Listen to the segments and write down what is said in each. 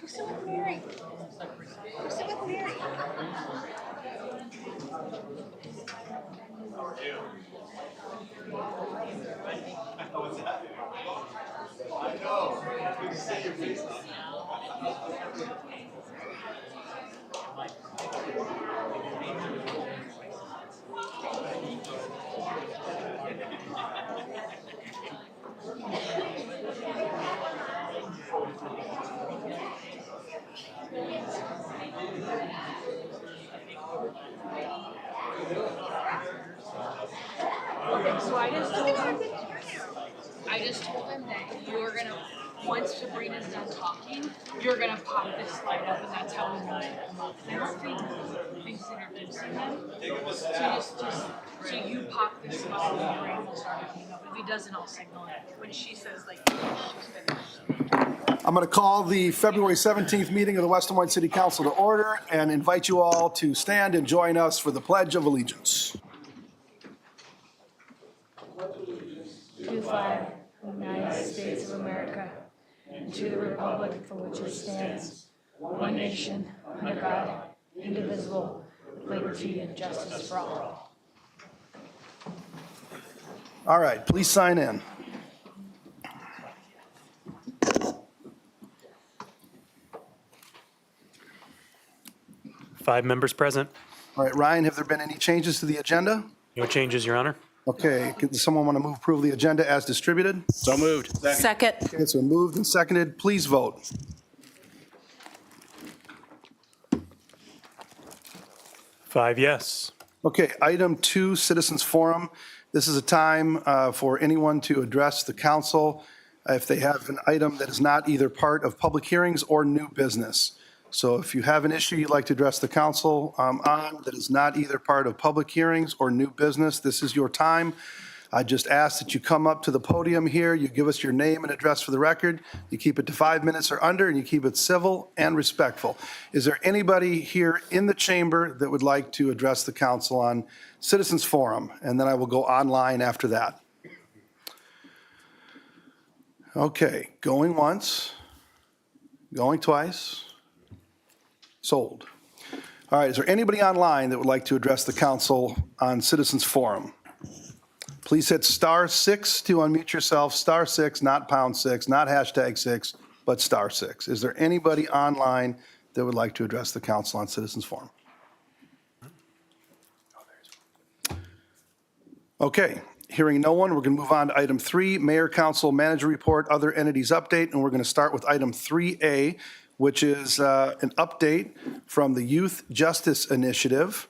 Go sit with Mary. Go sit with Mary. So I just told him that you're gonna, once Sabrina's done talking, you're gonna pop this slide up, and that's how we know to come up. I don't think things introducing them. So you pop this slide and your brain will start coming up. If he doesn't, I'll signal it. When she says like she's finished. I'm going to call the February 17th meeting of the West Des Moines City Council to order and invite you all to stand and join us for the Pledge of Allegiance. To the flag of the United States of America and to the republic for which it stands, one nation, under God, indivisible, with liberty and justice for all. All right, please sign in. Five members present. All right, Ryan, have there been any changes to the agenda? No changes, Your Honor. Okay, does someone want to move approval of the agenda as distributed? So moved. Second. Okay, it's been moved and seconded. Please vote. Five yes. Okay, item 2, Citizens Forum. This is a time for anyone to address the council if they have an item that is not either part of public hearings or new business. So if you have an issue you'd like to address the council on that is not either part of public hearings or new business, this is your time. I just ask that you come up to the podium here, you give us your name and address for the record, you keep it to 5 minutes or under, and you keep it civil and respectful. Is there anybody here in the chamber that would like to address the council on Citizens Forum? And then I will go online after that. Okay, going once, going twice. Sold. All right, is there anybody online that would like to address the council on Citizens Forum? Please hit *6 to unmute yourself, *6, not #6, not #6, but *6. Is there anybody online that would like to address the council on Citizens Forum? Okay, hearing no one, we're going to move on to item 3, Mayor, Council, Manager Report, Other Entities Update, and we're going to start with item 3A, which is an update from the Youth Justice Initiative.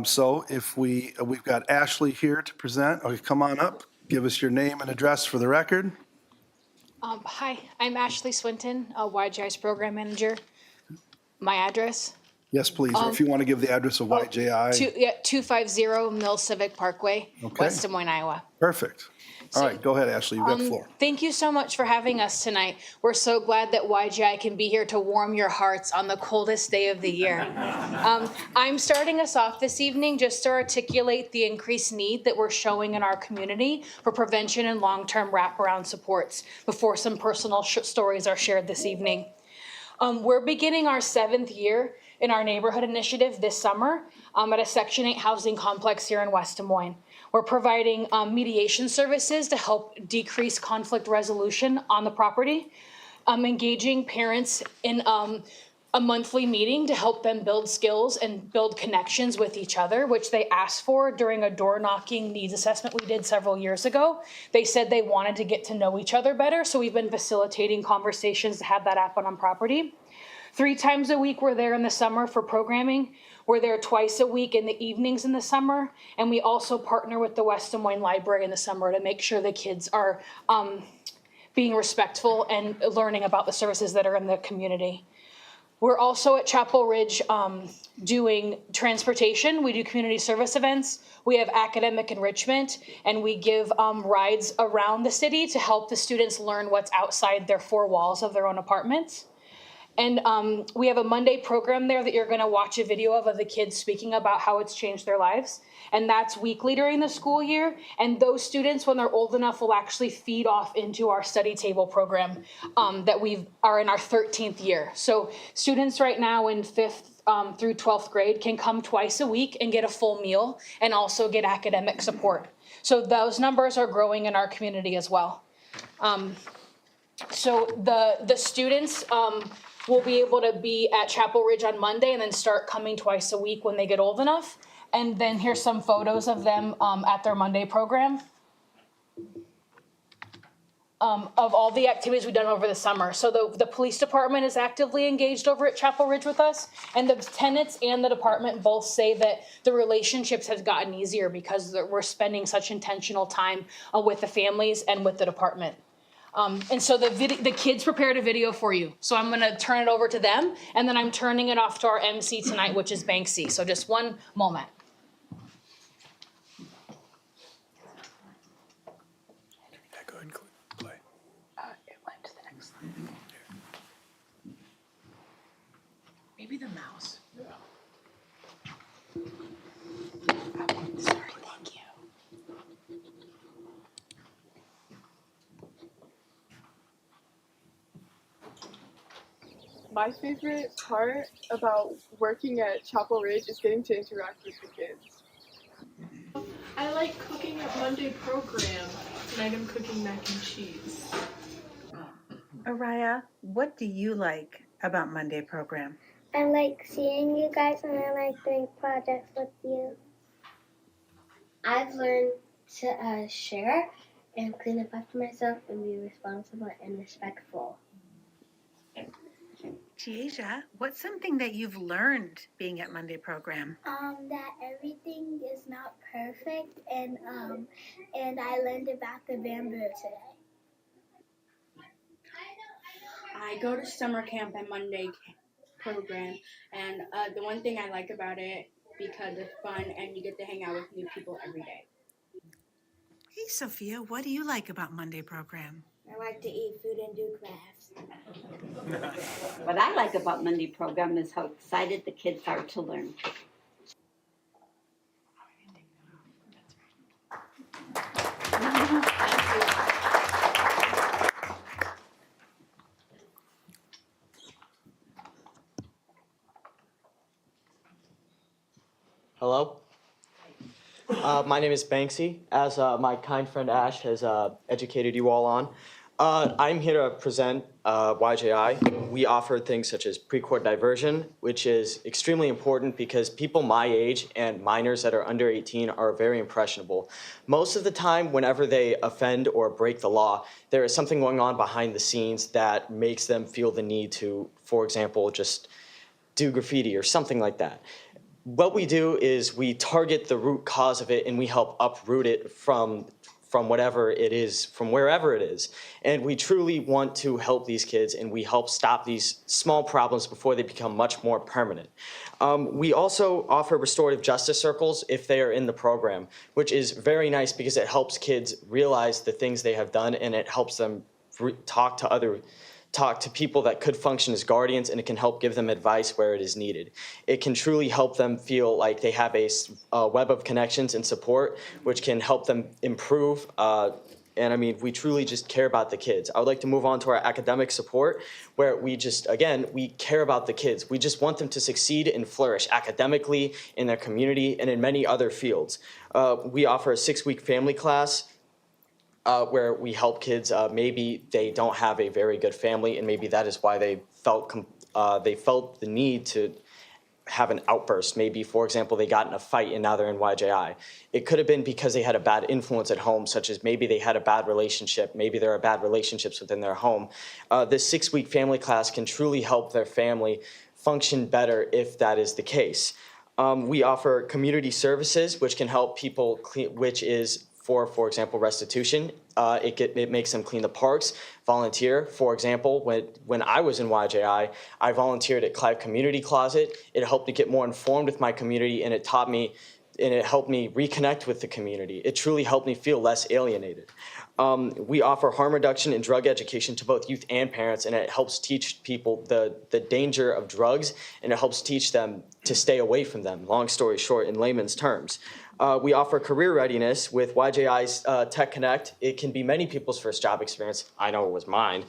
So if we've got Ashley here to present. Okay, come on up. Give us your name and address for the record. Hi, I'm Ashley Swinton, a YGI's program manager. My address? Yes, please. Or if you want to give the address of YJI. 250 Mill Civic Parkway, Okay. West Des Moines, Iowa. Perfect. All right, go ahead, Ashley. You've got the floor. Thank you so much for having us tonight. We're so glad that YGI can be here to warm your hearts on the coldest day of the year. I'm starting us off this evening just to articulate the increased need that we're showing in our community for prevention and long-term wraparound supports before some personal stories are shared this evening. We're beginning our 7th year in our neighborhood initiative this summer at a Section 8 housing complex here in West Des Moines. We're providing mediation services to help decrease conflict resolution on the property, engaging parents in a monthly meeting to help them build skills and build connections with each other, which they asked for during a door knocking needs assessment we did several years ago. They said they wanted to get to know each other better, so we've been facilitating conversations to have that happen on property. 3 times a week we're there in the summer for programming. We're there twice a week in the evenings in the summer, and we also partner with the West Des Moines Library in the summer to make sure the kids are being respectful and learning about the services that are in the community. We're also at Chapel Ridge doing transportation. We do community service events. We have academic enrichment, and we give rides around the city to help the students learn what's outside their 4 walls of their own apartments. And we have a Monday program there that you're going to watch a video of the kids speaking about how it's changed their lives. And that's weekly during the school year. And those students, when they're old enough, will actually feed off into our study table program that we are in our 13th year. So students right now in 5th through 12th grade can come twice a week and get a full meal and also get academic support. So those numbers are growing in our community as well. So the students will be able to be at Chapel Ridge on Monday and then start coming twice a week when they get old enough. And then here's some photos of them at their Monday program of all the activities we've done over the summer. So the police department is actively engaged over at Chapel Ridge with us, and the tenants and the department both say that the relationships has gotten easier because we're spending such intentional time with the families and with the department. And so the kids prepared a video for you. So I'm going to turn it over to them, and then I'm turning it off to our MC tonight, which is Banksy. So just one moment. Go ahead and play. It went to the next slide. Maybe the mouse. Sorry, thank you. My favorite part about working at Chapel Ridge is getting to interact with the kids. I like cooking at Monday program. Tonight I'm cooking mac and cheese. Araya, what do you like about Monday program? I like seeing you guys and I like doing projects with you. I've learned to share and clean up after myself and be responsible and respectful. Tiaja, what's something that you've learned being at Monday program? That everything is not perfect and I learned about the bamboo today. I go to summer camp at Monday program, and the one thing I like about it because it's fun and you get to hang out with new people every day. Hey, Sophia, what do you like about Monday program? I like to eat food and do crafts. What I like about Monday program is how excited the kids are to learn. Hello. My name is Banksy, as my kind friend Ash has educated you all on. I'm here to present YJI. We offer things such as pre-court diversion, which is extremely important because people my age and minors that are under 18 are very impressionable. Most of the time, whenever they offend or break the law, there is something going on behind the scenes that makes them feel the need to, for example, just do graffiti or something like that. What we do is we target the root cause of it and we help uproot it from whatever it is, from wherever it is. And we truly want to help these kids and we help stop these small problems before they become much more permanent. We also offer restorative justice circles if they are in the program, which is very nice because it helps kids realize the things they have done and it helps them talk to people that could function as guardians, and it can help give them advice where it is needed. It can truly help them feel like they have a web of connections and support, which can help them improve. And I mean, we truly just care about the kids. I would like to move on to our academic support, where we just, again, we care about the kids. We just want them to succeed and flourish academically, in their community, and in many other fields. We offer a 6-week family class where we help kids, maybe they don't have a very good family, and maybe that is why they felt the need to have an outburst. Maybe, for example, they got in a fight and now they're in YJI. It could have been because they had a bad influence at home, such as maybe they had a bad relationship, maybe there are bad relationships within their home. This 6-week family class can truly help their family function better if that is the case. We offer community services, which can help people, which is for example, restitution. It makes them clean the parks, volunteer. For example, when I was in YJI, I volunteered at Clive Community Closet. It helped me get more informed with my community, and it taught me it helped me reconnect with the community. It truly helped me feel less alienated. We offer harm reduction and drug education to both youth and parents, and it helps teach people the danger of drugs, and it helps teach them to stay away from them, long story short, in layman's terms. We offer career readiness with YJI's Tech Connect. It can be many people's first job experience. I know it was mine.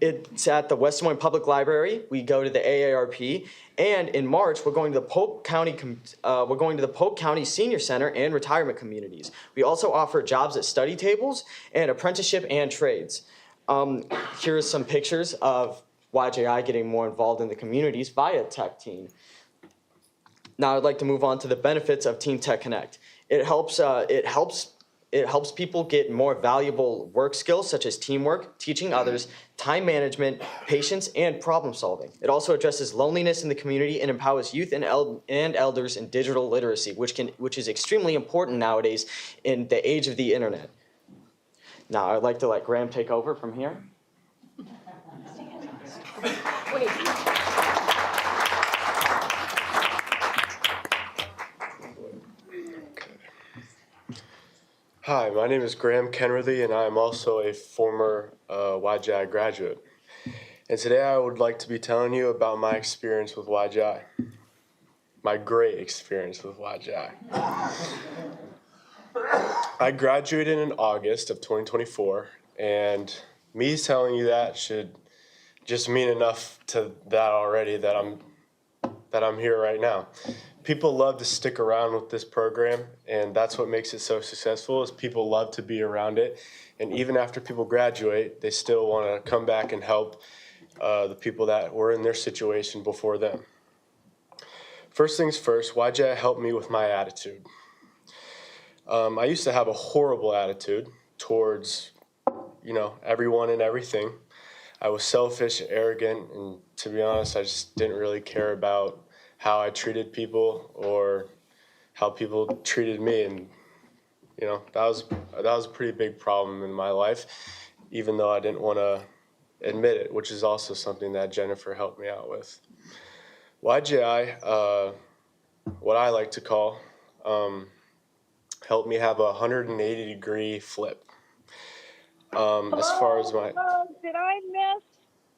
It's at the West Des Moines Public Library. We go to the AARP, and in March we're going to the Polk County Senior Center and retirement communities. We also offer jobs at study tables and apprenticeship and trades. Here are some pictures of YJI getting more involved in the communities via Tech Teen. Now I'd like to move on to the benefits of Teen Tech Connect. It helps people get more valuable work skills such as teamwork, teaching others, time management, patience, and problem solving. It also addresses loneliness in the community and empowers youth and elders in digital literacy, which is extremely important nowadays in the age of the internet. Now I'd like to let Graham take over from here. Hi, my name is Graham Kenworthy, and I am also a former YJI graduate. And today I would like to be telling you about my experience with YJI, my great experience with YJI. I graduated in August of 2024, and me telling you that should just mean enough to that already that I'm here right now. People love to stick around with this program, and that's what makes it so successful is people love to be around it. And even after people graduate, they still want to come back and help the people that were in their situation before them. First things first, YJI helped me with my attitude. I used to have a horrible attitude towards, everyone and everything. I was selfish, arrogant, and to be honest, I just didn't really care about how I treated people or how people treated me, and that was a pretty big problem in my life, even though I didn't want to admit it, which is also something that Jennifer helped me out with. YJI, what I like to call, helped me have a 180-degree flip. As far as my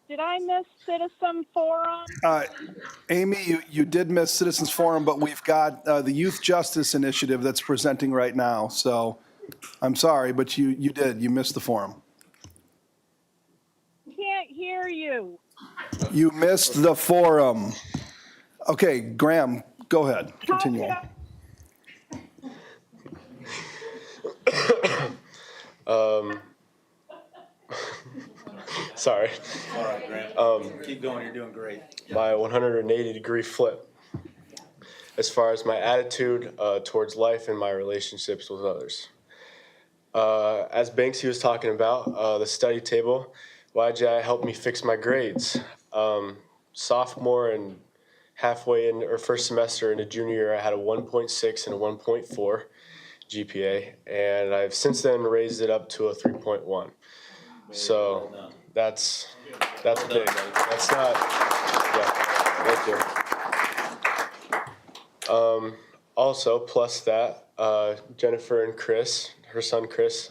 Did I miss Citizen Forum? Amy, you did miss Citizens Forum, but we've got the Youth Justice Initiative that's presenting right now. So I'm sorry, but you did. You missed the forum. Can't hear you. You missed the forum. Okay, Graham, go ahead. Continue on. Sorry. All right, Graham. Keep going. You're doing great. My 180-degree flip as far as my attitude towards life and my relationships with others. As Banksy was talking about, the study table, YJI helped me fix my grades. Sophomore and halfway in, or first semester into junior year, I had a 1.6 and a 1.4 GPA, and I've since then raised it up to a 3.1. So that's big. That's not, thank you. Also, plus that, Jennifer and Chris, her son Chris,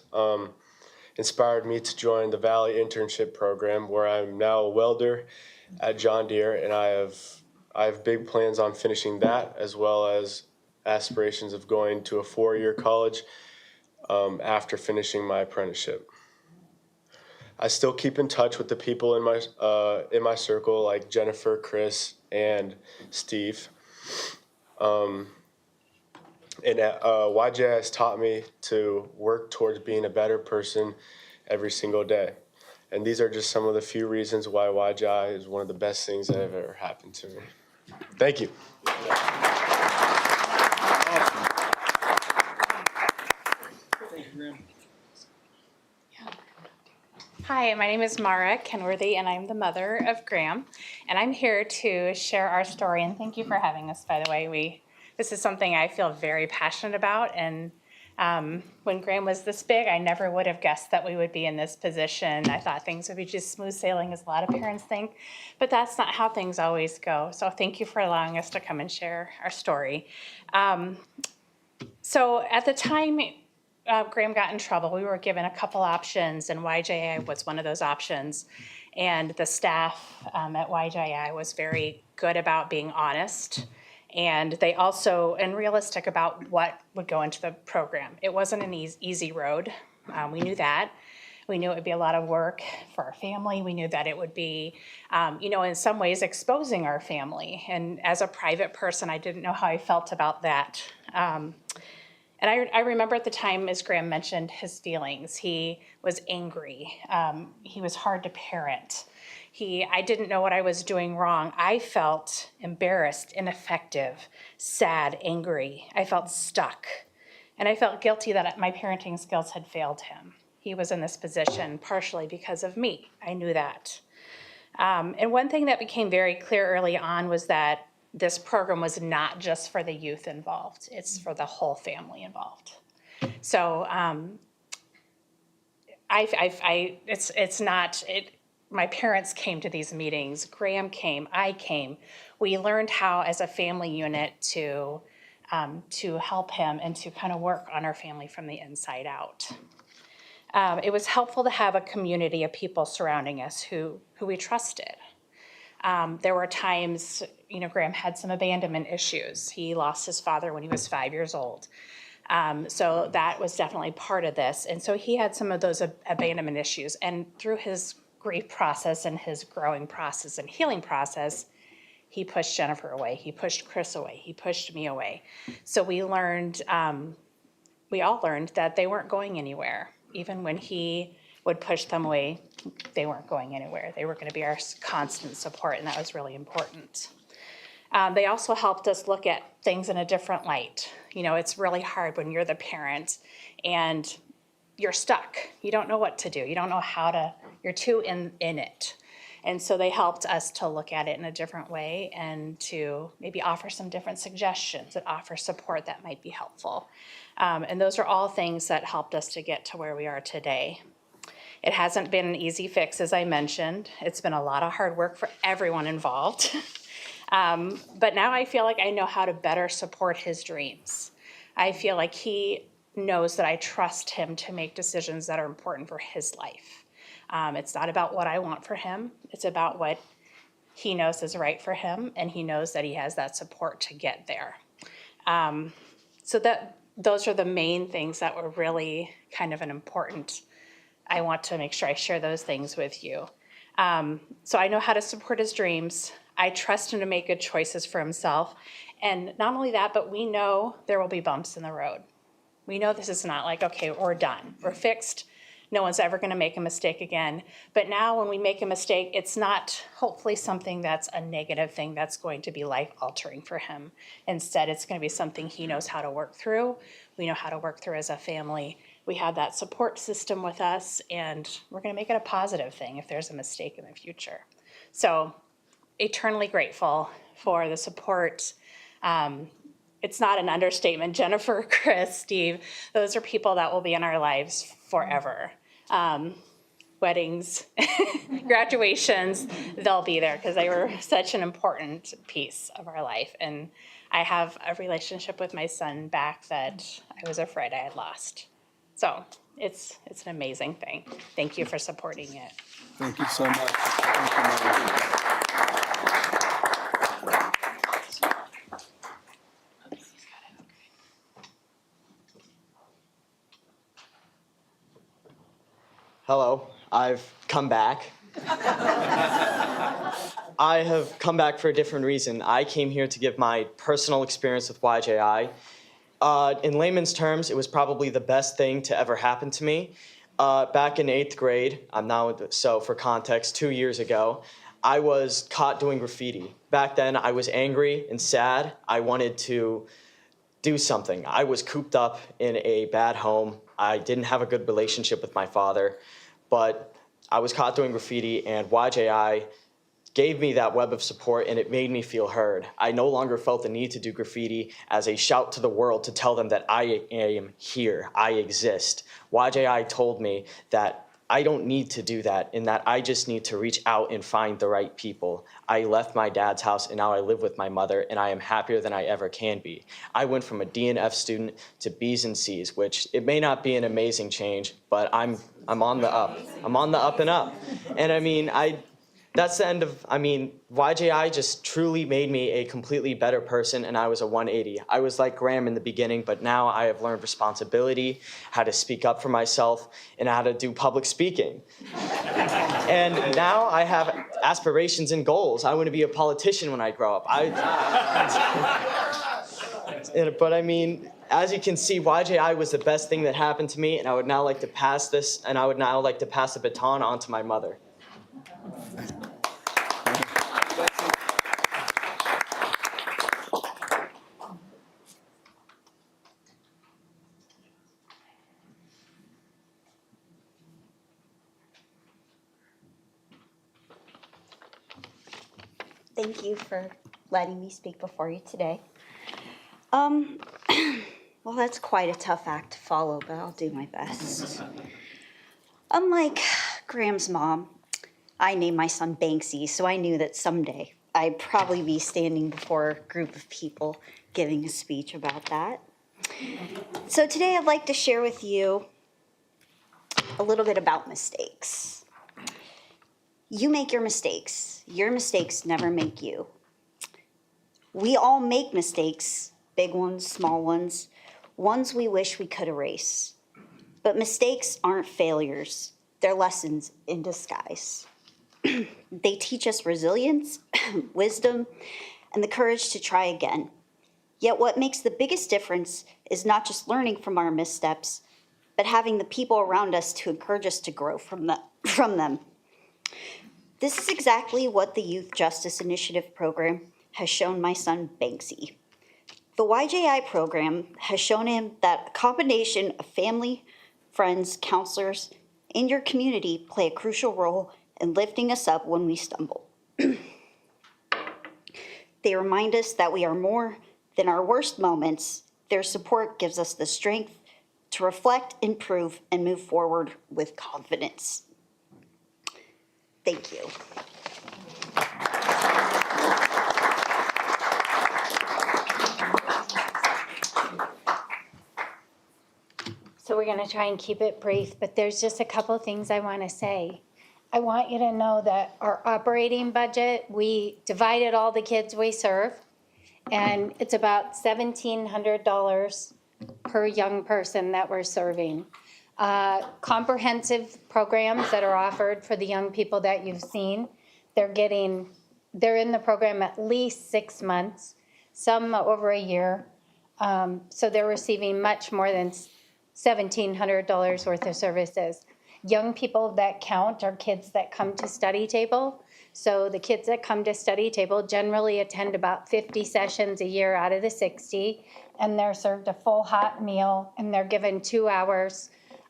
inspired me to join the Valley Internship Program, where I'm now a welder at John Deere, and I have big plans on finishing that, as well as aspirations of going to a 4-year college after finishing my apprenticeship. I still keep in touch with the people in my circle, like Jennifer, Chris, and Steve. And YJI has taught me to work towards being a better person every single day. And these are just some of the few reasons why YJI is one of the best things that have ever happened to me. Thank you. Hi, my name is Mara Kenworthy, and I'm the mother of Graham. And I'm here to share our story, and thank you for having us, by the way. This is something I feel very passionate about, and When Graham was this big, I never would have guessed that we would be in this position. I thought things would be just smooth sailing, as a lot of parents think, but that's not how things always go. So thank you for allowing us to come and share our story. So at the time Graham got in trouble, we were given a couple options, and YJI was one of those options. And the staff at YJI was very good about being honest. And they also, and realistic about what would go into the program. It wasn't an easy road. We knew that. We knew it would be a lot of work for our family. We knew that it would be, in some ways exposing our family. And as a private person, I didn't know how I felt about that. And I remember at the time, as Graham mentioned, his feelings. He was angry. He was hard to parent. I didn't know what I was doing wrong. I felt embarrassed, ineffective, sad, angry. I felt stuck. And I felt guilty that my parenting skills had failed him. He was in this position partially because of me. I knew that. And one thing that became very clear early on was that this program was not just for the youth involved. It's for the whole family involved. So my parents came to these meetings, Graham came, I came. We learned how, as a family unit, to help him and to kind of work on our family from the inside out. It was helpful to have a community of people surrounding us who we trusted. There were times, Graham had some abandonment issues. He lost his father when he was 5 years old. So that was definitely part of this. And so he had some of those abandonment issues. And through his grief process and his growing process and healing process, he pushed Jennifer away. He pushed Chris away. He pushed me away. So we all learned that they weren't going anywhere. Even when he would push them away, they weren't going anywhere. They were going to be our constant support, and that was really important. They also helped us look at things in a different light. It's really hard when you're the parent and you're stuck. You don't know what to do. You don't know you're too in it. And so they helped us to look at it in a different way and to maybe offer some different suggestions and offer support that might be helpful. And those are all things that helped us to get to where we are today. It hasn't been an easy fix, as I mentioned. It's been a lot of hard work for everyone involved. But now I feel like I know how to better support his dreams. I feel like he knows that I trust him to make decisions that are important for his life. It's not about what I want for him. It's about what he knows is right for him, and he knows that he has that support to get there. Those are the main things that were really kind of an important. I want to make sure I share those things with you. So I know how to support his dreams. I trust him to make good choices for himself. And not only that, but we know there will be bumps in the road. We know this is not like, okay, we're done, we're fixed. No one's ever going to make a mistake again. But now when we make a mistake, it's not hopefully something that's a negative thing that's going to be life-altering for him. Instead, it's going to be something he knows how to work through. We know how to work through as a family. We have that support system with us, and we're going to make it a positive thing if there's a mistake in the future. So eternally grateful for the support. It's not an understatement. Jennifer, Chris, Steve, those are people that will be in our lives forever. Weddings, graduations, they'll be there because they were such an important piece of our life. And I have a relationship with my son back that I was afraid I had lost. So it's an amazing thing. Thank you for supporting it. Thank you so much. Thank you, Mary. Hello, I've come back. I have come back for a different reason. I came here to give my personal experience with YJI. In layman's terms, it was probably the best thing to ever happen to me. Back in 8th grade, so for context, 2 years ago, I was caught doing graffiti. Back then, I was angry and sad. I wanted to do something. I was cooped up in a bad home. I didn't have a good relationship with my father, but I was caught doing graffiti, and YJI gave me that web of support, and it made me feel heard. I no longer felt the need to do graffiti as a shout to the world to tell them that I am here, I exist. YJI told me that I don't need to do that, and that I just need to reach out and find the right people. I left my dad's house, and now I live with my mother, and I am happier than I ever can be. I went from a D and F student to B's and C's, which it may not be an amazing change, but I'm on the up. I'm on the up and up. And I mean, that's the end of, YJI just truly made me a completely better person, and I was a 180. I was like Graham in the beginning, but now I have learned responsibility, how to speak up for myself, and how to do public speaking. And now I have aspirations and goals. I want to be a politician when I grow up. But I mean, as you can see, YJI was the best thing that happened to me, and I would now like to pass the baton on to my mother. Thank you for letting me speak before you today. Well, that's quite a tough act to follow, but I'll do my best. Unlike Graham's mom, I named my son Banksy, so I knew that someday I'd probably be standing before a group of people giving a speech about that. So today I'd like to share with you a little bit about mistakes. You make your mistakes. Your mistakes never make you. We all make mistakes, big ones, small ones we wish we could erase. But mistakes aren't failures. They're lessons in disguise. They teach us resilience, wisdom, and the courage to try again. Yet what makes the biggest difference is not just learning from our missteps, but having the people around us to encourage us to grow from them. This is exactly what the Youth Justice Initiative program has shown my son Banksy. The YJI program has shown him that a combination of family, friends, counselors, and your community play a crucial role in lifting us up when we stumble. They remind us that we are more than our worst moments. Their support gives us the strength to reflect, improve, and move forward with confidence. Thank you. So we're going to try and keep it brief, but there's just a couple things I want to say. I want you to know that our operating budget, we divided all the kids we serve, and it's about $1,700 per young person that we're serving. Comprehensive programs that are offered for the young people that you've seen, they're in the program at least 6 months, some over a year. So they're receiving much more than $1,700 worth of services. Young people that count are kids that come to study table. So the kids that come to study table generally attend about 50 sessions a year out of the 60, and they're served a full hot meal, and they're given 2 hours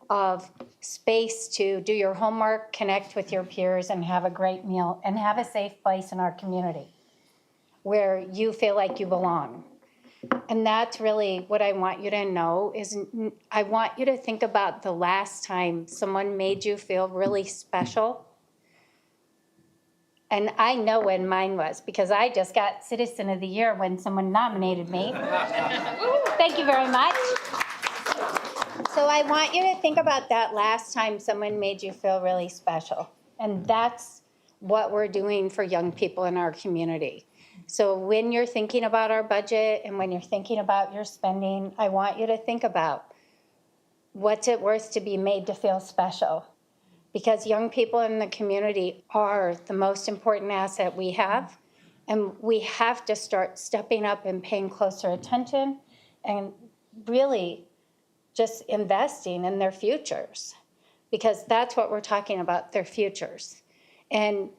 of space to do your homework, connect with your peers, and have a great meal, and have a safe place in our community where you feel like you belong. And that's really what I want you to know is I want you to think about the last time someone made you feel really special. And I know when mine was, because I just got Citizen of the Year when someone nominated me. Thank you very much. So I want you to think about that last time someone made you feel really special. And that's what we're doing for young people in our community. So when you're thinking about our budget and when you're thinking about your spending, I want you to think about what's it worth to be made to feel special. Because young people in the community are the most important asset we have. And we have to start stepping up and paying closer attention and really just investing in their futures. Because that's what we're talking about, their futures. And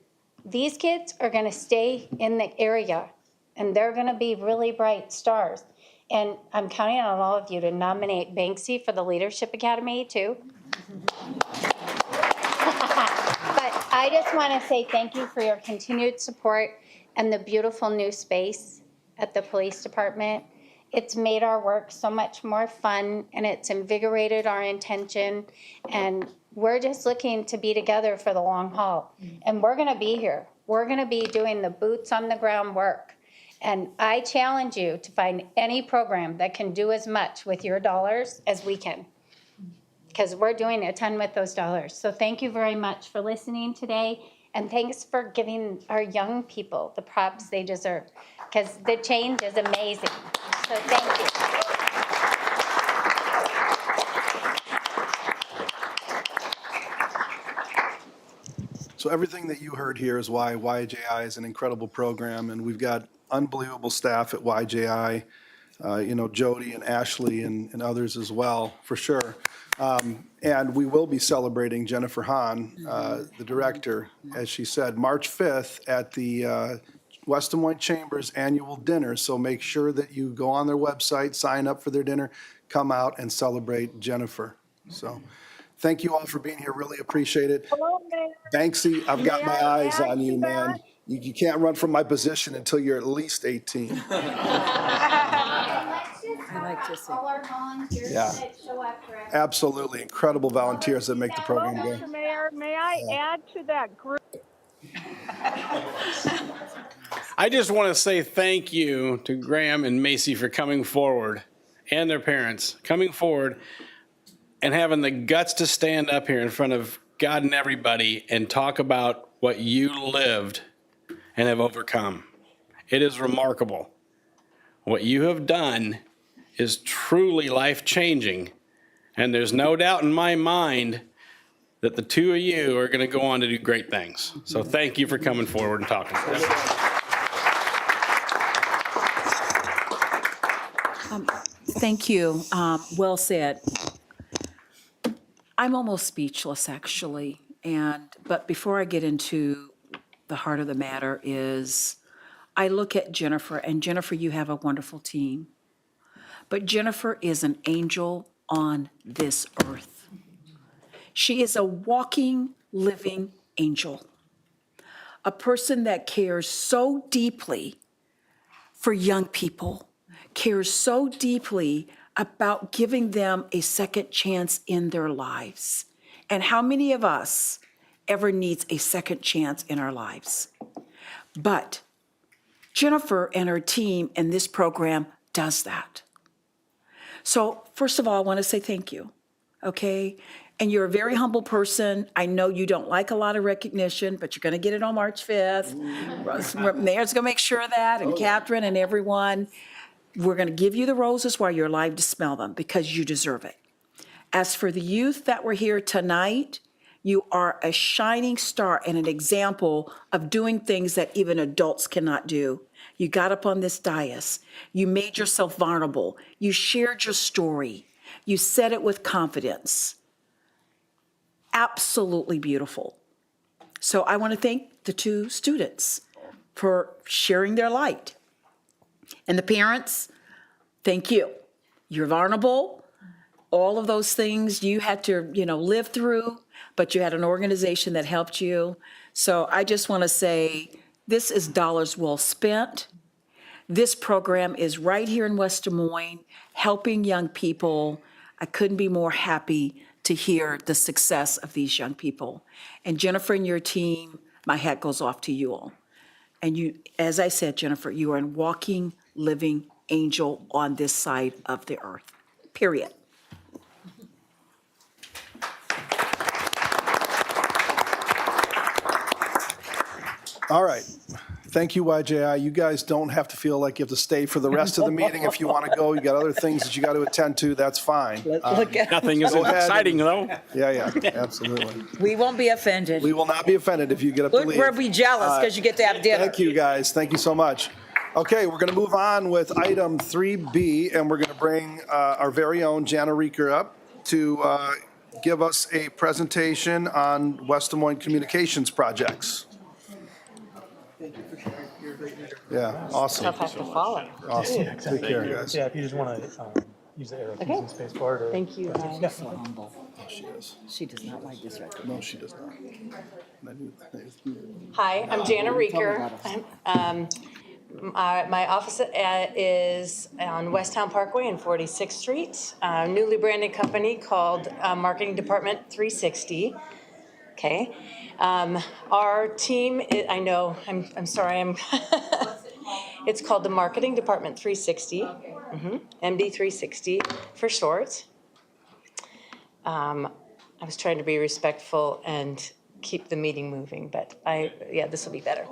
these kids are going to stay in the area, and they're going to be really bright stars. And I'm counting on all of you to nominate Banksy for the Leadership Academy, too. But I just want to say thank you for your continued support and the beautiful new space at the police department. It's made our work so much more fun, and it's invigorated our intention, and we're just looking to be together for the long haul. And we're going to be here. We're going to be doing the boots on the ground work. And I challenge you to find any program that can do as much with your dollars as we can, because we're doing a ton with those dollars. So thank you very much for listening today, and thanks for giving our young people the props they deserve, because the change is amazing. So thank you. So everything that you heard here is why YJI is an incredible program, and we've got unbelievable staff at YJI, Jody and Ashley and others as well, for sure. And we will be celebrating Jennifer Hahn, the director, as she said, March 5th at the West Des Moines Chamber's annual dinner. So make sure that you go on their website, sign up for their dinner, come out and celebrate Jennifer. So thank you all for being here. Really appreciate it. Hello, Mayor. Banksy, I've got my eyes on you, to man. that? You can't run from my position until you're at least 18. I like to see all our volunteers Yeah. that show up for us. Absolutely incredible volunteers that make the program Hello, go. Mr. Mayor. May I add to that group? I just want to say thank you to Graham and Macy for coming forward, and their parents, coming forward and having the guts to stand up here in front of God and everybody and talk about what you lived and have overcome. It is remarkable. What you have done is truly life-changing, and there's no doubt in my mind that the two of you are going to go on to do great things. So thank you for coming forward and talking to us. Thank you. Well said. I'm almost speechless, actually. But before I get into the heart of the matter is, I look at Jennifer, and Jennifer, you have a wonderful team. But Jennifer is an angel on this earth. She is a walking, living angel. A person that cares so deeply for young people, cares so deeply about giving them a second chance in their lives. And how many of us ever needs a second chance in our lives? But Jennifer and her team in this program does that. So first of all, I want to say thank you, okay? And you're a very humble person. I know you don't like a lot of recognition, but you're going to get it on March 5th. Mayor's going to make sure of that, and Catherine and everyone. We're going to give you the roses while you're alive to smell them, because you deserve it. As for the youth that were here tonight, you are a shining star and an example of doing things that even adults cannot do. You got up on this dais. You made yourself vulnerable. You shared your story. You said it with confidence. Absolutely beautiful. So I want to thank the two students for sharing their light. And the parents, thank you. You're vulnerable. All of those things you had to, live through, but you had an organization that helped you. So I just want to say, this is dollars well spent. This program is right here in West Des Moines, helping young people. I couldn't be more happy to hear the success of these young people. And Jennifer and your team, my hat goes off to you all. And you, as I said, Jennifer, you are a walking, living angel on this side of the earth, period. All right. Thank you, YJI. You guys don't have to feel like you have to stay for the rest of the meeting. If you want to go, you got other things that you got to attend to, that's fine. Nothing is Go ahead exciting, and- though. Yeah, absolutely. We won't be offended. We will not be offended if you get up to leave. We'll be jealous because you get to have dinner. Thank you, guys. Thank you so much. Okay, we're going to move on with item 3B, and we're going to bring our very own Jana Rieker up to give us a presentation on West Des Moines communications projects. Yeah, awesome. Tough act to follow. Awesome. Yeah, Take care, guys. Yeah, if you just want to Use the arrow keys Okay. and space bar. Or Thank you. Yes. Oh, she is. She does not like this record. No, she does not. Hi, I'm Jana Reeker. My office is on Westtown Parkway and 46th Street. Newly branded company called Marketing Department 360. Okay. Our team, I know, I'm sorry, it's called the Marketing Department 360, MD 360 for short. I was trying to be respectful and keep the meeting moving, but this will be better.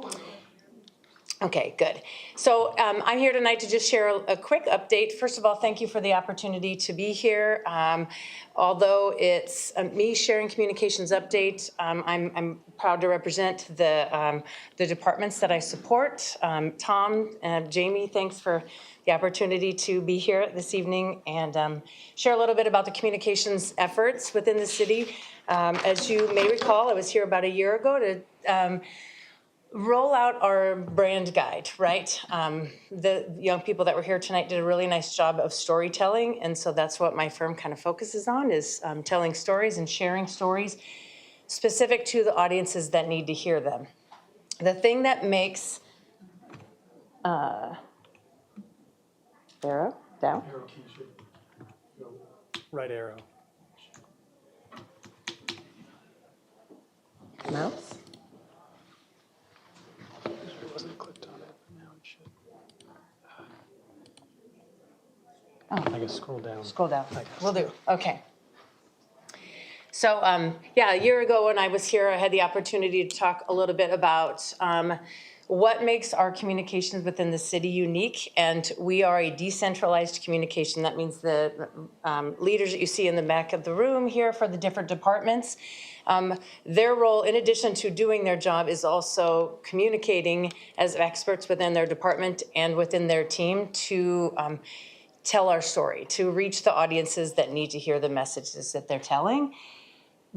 Okay, good. So I'm here tonight to just share a quick update. First of all, thank you for the opportunity to be here. Although it's me sharing communications update, I'm proud to represent the departments that I support. Tom and Jamie, thanks for the opportunity to be here this evening and share a little bit about the communications efforts within the city. As you may recall, I was here about a year ago to roll out our brand guide, right? The young people that were here tonight did a really nice job of storytelling, and so that's what my firm kind of focuses on, is telling stories and sharing stories specific to the audiences that need to hear them. The thing that makes, arrow, down? Arrow key should go right arrow. Mouse? It wasn't clicked on it. Now it should. I guess scroll down. Scroll down. Will do. Okay. So, a year ago when I was here, I had the opportunity to talk a little bit about what makes our communications within the city unique. And we are a decentralized communication. That means the leaders that you see in the back of the room here for the different departments, their role, in addition to doing their job, is also communicating as experts within their department and within their team to tell our story, to reach the audiences that need to hear the messages that they're telling.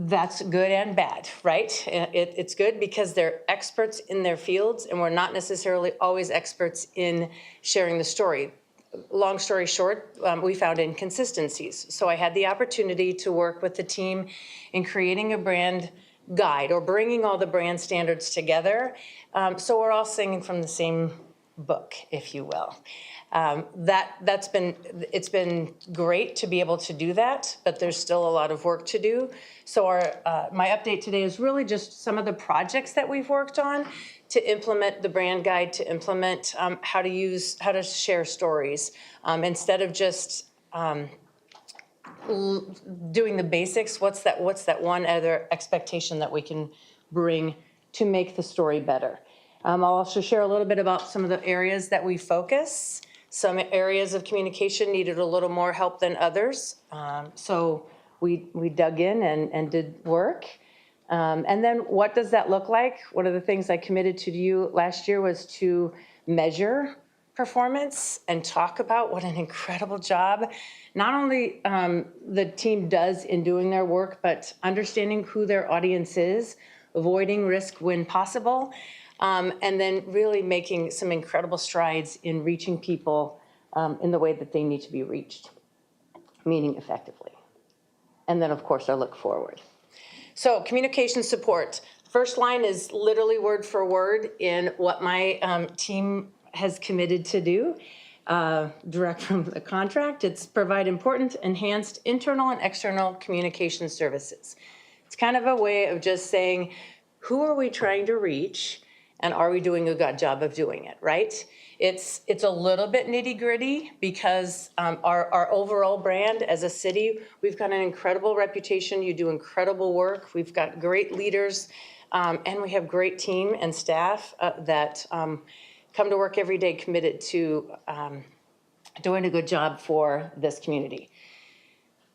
That's good and bad, right? It's good because they're experts in their fields, and we're not necessarily always experts in sharing the story. Long story short, we found inconsistencies. So I had the opportunity to work with the team in creating a brand guide, or bringing all the brand standards together, so we're all singing from the same book, if you will. It's been great to be able to do that, but there's still a lot of work to do. So my update today is really just some of the projects that we've worked on to implement the brand guide, to implement how to share stories, instead of just doing the basics. What's that one other expectation that we can bring to make the story better? I'll also share a little bit about some of the areas that we focus. Some areas of communication needed a little more help than others. So we dug in and did work. And then what does that look like? One of the things I committed to you last year was to measure performance and talk about what an incredible job not only the team does in doing their work, but understanding who their audience is, avoiding risk when possible, and then really making some incredible strides in reaching people in the way that they need to be reached, meaning effectively. And then, of course, our look forward. So communication support. First line is literally word for word in what my team has committed to do, direct from the contract. It's provide important, enhanced internal and external communication services. It's kind of a way of just saying, who are we trying to reach? And are we doing a good job of doing it, right? It's a little bit nitty gritty because our overall brand as a city, we've got an incredible reputation. You do incredible work. We've got great leaders, and we have great team and staff that come to work every day committed to doing a good job for this community.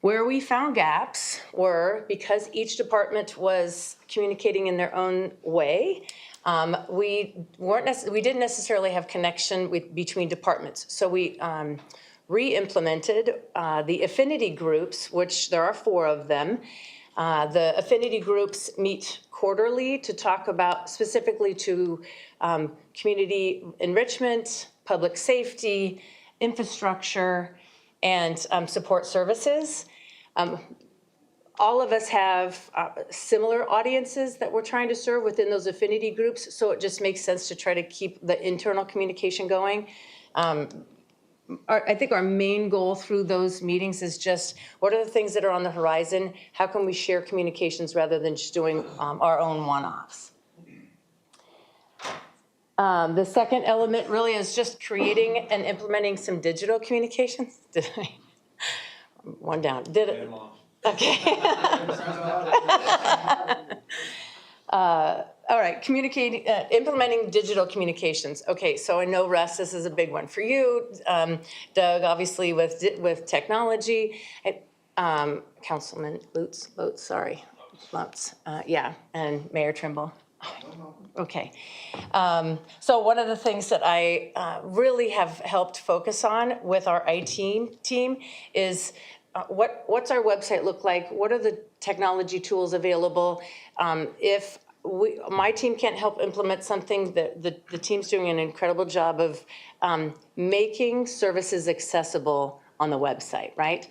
Where we found gaps were because each department was communicating in their own way. We didn't necessarily have connection between departments. So we re-implemented the affinity groups, which there are 4 of them. The affinity groups meet quarterly to talk about specifically to community enrichment, public safety, infrastructure, and support services. All of us have similar audiences that we're trying to serve within those affinity groups, so it just makes sense to try to keep the internal communication going. I think our main goal through those meetings is just, what are the things that are on the horizon? How can we share communications rather than just doing our own one-offs? The second element really is just creating and implementing some digital communications. Did I? One down. Did it? Okay. All right, implementing digital communications. Okay, so I know, Russ, this is a big one for you. Doug, obviously, with technology. Councilman Lutz, yeah, and Mayor Trimble. Okay. So one of the things that I really have helped focus on with our IT team is what's our website look like? What are the technology tools available? If my team can't help implement something, the team's doing an incredible job of making services accessible on the website, right?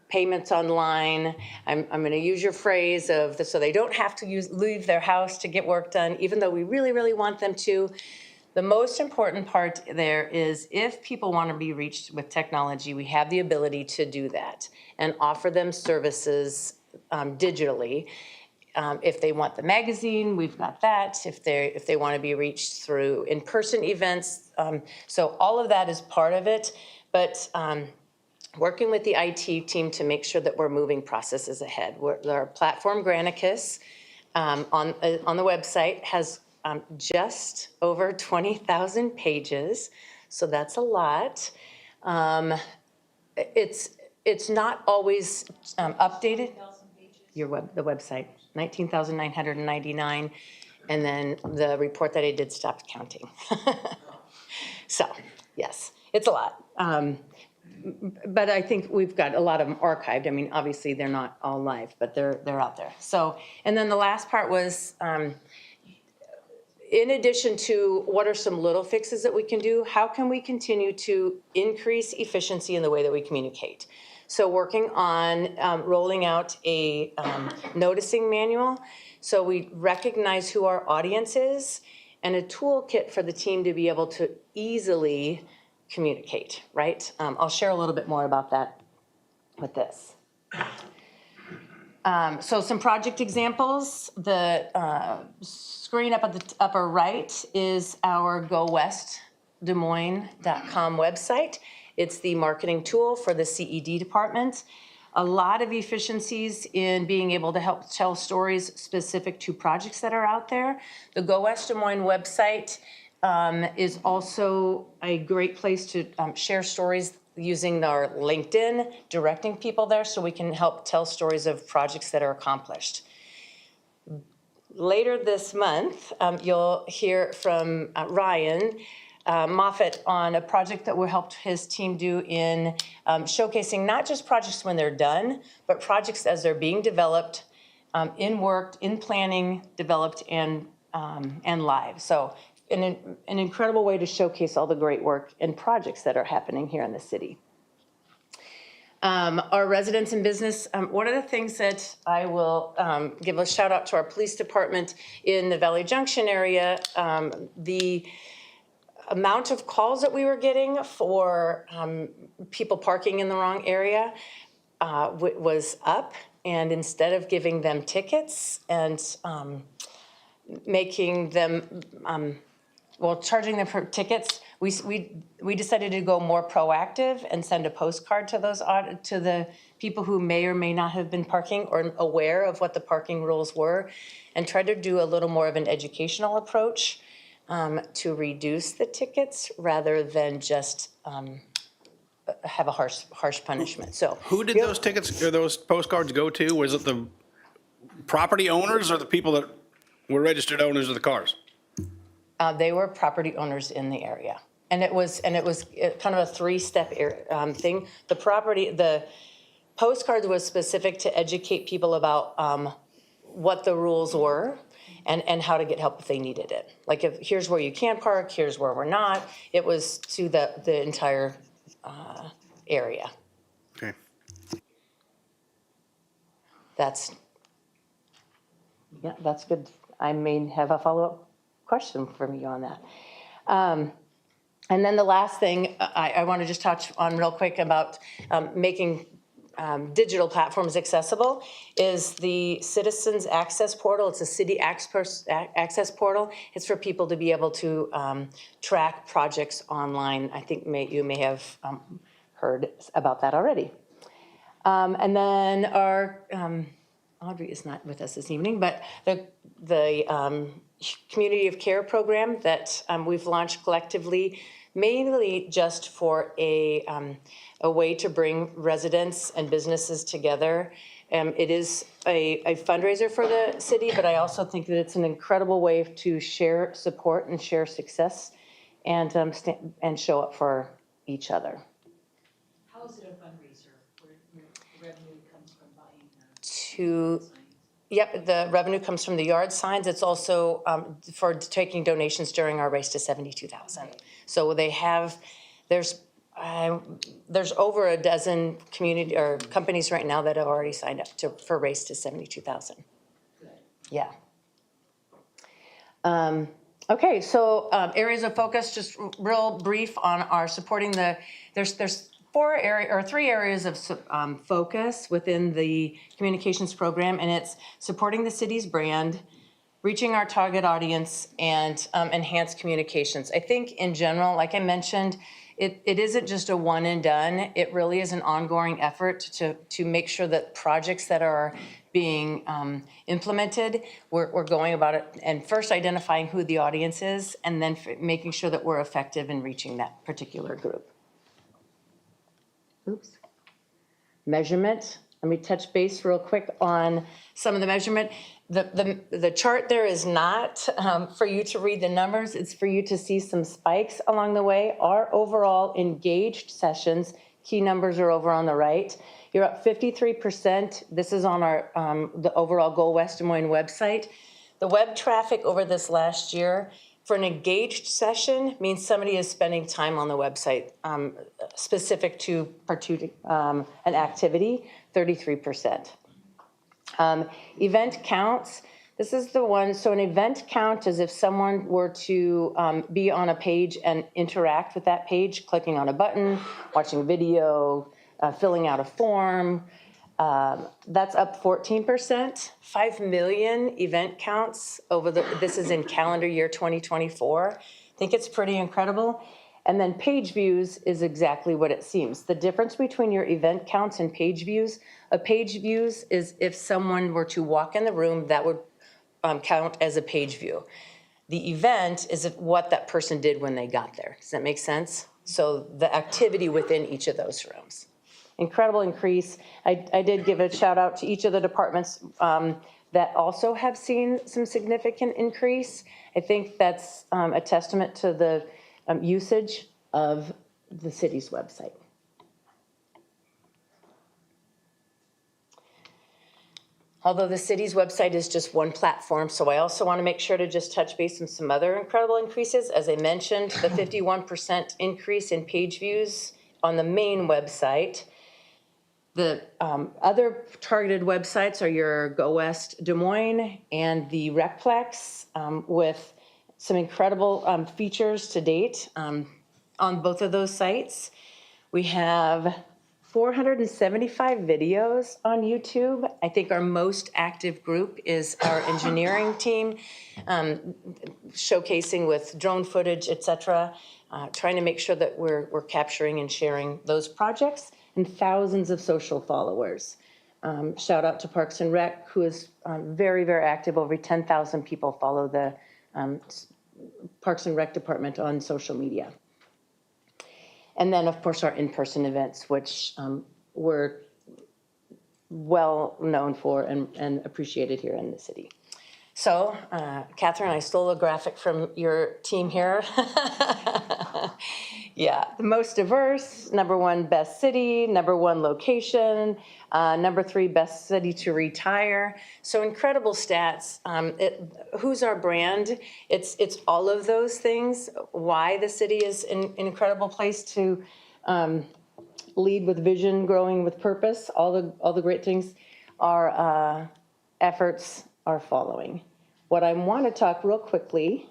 Payments online. I'm going to use your phrase of so they don't have to leave their house to get work done, even though we really, really want them to. The most important part there is if people want to be reached with technology, we have the ability to do that and offer them services digitally. If they want the magazine, we've got that. If they want to be reached through in-person events, so all of that is part of it. But working with the IT team to make sure that we're moving processes ahead. Our platform, Granicus, on the website has just over 20,000 pages, so that's a lot. It's not always updated. The website, 19,999, and then the report that I did stopped counting. So, yes, it's a lot. But I think we've got a lot of them archived. I mean, obviously they're not all live, but they're out there. So, and then the last part was, in addition to what are some little fixes that we can do, how can we continue to increase efficiency in the way that we communicate? So working on rolling out a noticing manual so we recognize who our audience is, and a toolkit for the team to be able to easily communicate, right? I'll share a little bit more about that with this. So some project examples. The screen up at the upper right is our GoWestDesMoines.com website. It's the marketing tool for the CED department. A lot of efficiencies in being able to help tell stories specific to projects that are out there. The Go West Des Moines website is also a great place to share stories using our LinkedIn, directing people there so we can help tell stories of projects that are accomplished. Later this month, you'll hear from Ryan Moffett on a project that we helped his team do in showcasing not just projects when they're done, but projects as they're being developed, in work, in planning, developed, and live. So an incredible way to showcase all the great work and projects that are happening here in the city. Our residents and business, one of the things that I will give a shout out to our police department in the Valley Junction area, the amount of calls that we were getting for people parking in the wrong area was up, and instead of giving them tickets and making them, charging them for tickets, we decided to go more proactive and send a postcard to the people who may or may not have been parking or aware of what the parking rules were, and try to do a little more of an educational approach to reduce the tickets rather than just have a harsh punishment. So who did those tickets or those postcards go to? Was it the property owners or the people that were registered owners of the cars? They were property owners in the area, and it was kind of a three-step thing. The postcard was specific to educate people about what the rules were and how to get help if they needed it. Like, here's where you can park, here's where we're not. It was to the entire area. that's good. I may have a follow-up question from you on that. And then the last thing I want to just touch on real quick about making digital platforms accessible is the Citizens Access Portal. It's a city access portal. It's for people to be able to track projects online. I think you may have heard about that already. And then our, Audrey is not with us this evening, but the Community of Care program that we've launched collectively, mainly just for a way to bring residents and businesses together. It is a fundraiser for the city, but I also think that it's an incredible way to share support and share success and show up for each other. How is it a fundraiser where revenue comes from buying? Yep, the revenue comes from the yard signs. It's also for taking donations during our race to 72,000. So they have, there's over a dozen community or companies right now that have already signed up for race to 72,000. Yeah. Okay, so areas of focus, just real brief on our supporting the, there's three areas of focus within the communications program, and it's supporting the city's brand, reaching our target audience, and enhanced communications. I think in general, like I mentioned, it isn't just a one and done. It really is an ongoing effort to make sure that projects that are being implemented, we're going about it and first identifying who the audience is, and then making sure that we're effective in reaching that particular group. Oops. Measurement. Let me touch base real quick on some of the measurement. The chart there is not for you to read the numbers. It's for you to see some spikes along the way. Our overall engaged sessions, key numbers are over on the right. You're up 53%. This is on our the overall Go West Des Moines website. The web traffic over this last year for an engaged session means somebody is spending time on the website specific to an activity, 33%. Event counts, this is the one, so an event count is if someone were to be on a page and interact with that page, clicking on a button, watching a video, filling out a form. That's up 14%, 5 million event counts this is in calendar year 2024. I think it's pretty incredible. And then page views is exactly what it seems. The difference between your event counts and page views, a page views is if someone were to walk in the room, that would count as a page view. The event is what that person did when they got there. Does that make sense? So the activity within each of those rooms. Incredible increase. I did give a shout out to each of the departments that also have seen some significant increase. I think that's a testament to the usage of the city's website. Although the city's website is just one platform, so I also want to make sure to just touch base on some other incredible increases. As I mentioned, the 51% increase in page views on the main website. The other targeted websites are your Go West Des Moines and the Recplex with some incredible features to date on both of those sites. We have 475 videos on YouTube. I think our most active group is our engineering team, showcasing with drone footage, et cetera, trying to make sure that we're capturing and sharing those projects, and thousands of social followers. Shout out to Parks and Rec, who is very, very active. Over 10,000 people follow the Parks and Rec department on social media. And then, of course, our in-person events, which we're well known for and appreciated here in the city. So, Catherine, I stole a graphic from your team here. Yeah, the most diverse, #1 best city, #1 location, #3 best city to retire. So incredible stats. Who's our brand? It's all of those things. Why the city is an incredible place to lead with vision, growing with purpose, all the great things. our efforts are following. What I want to talk real quickly,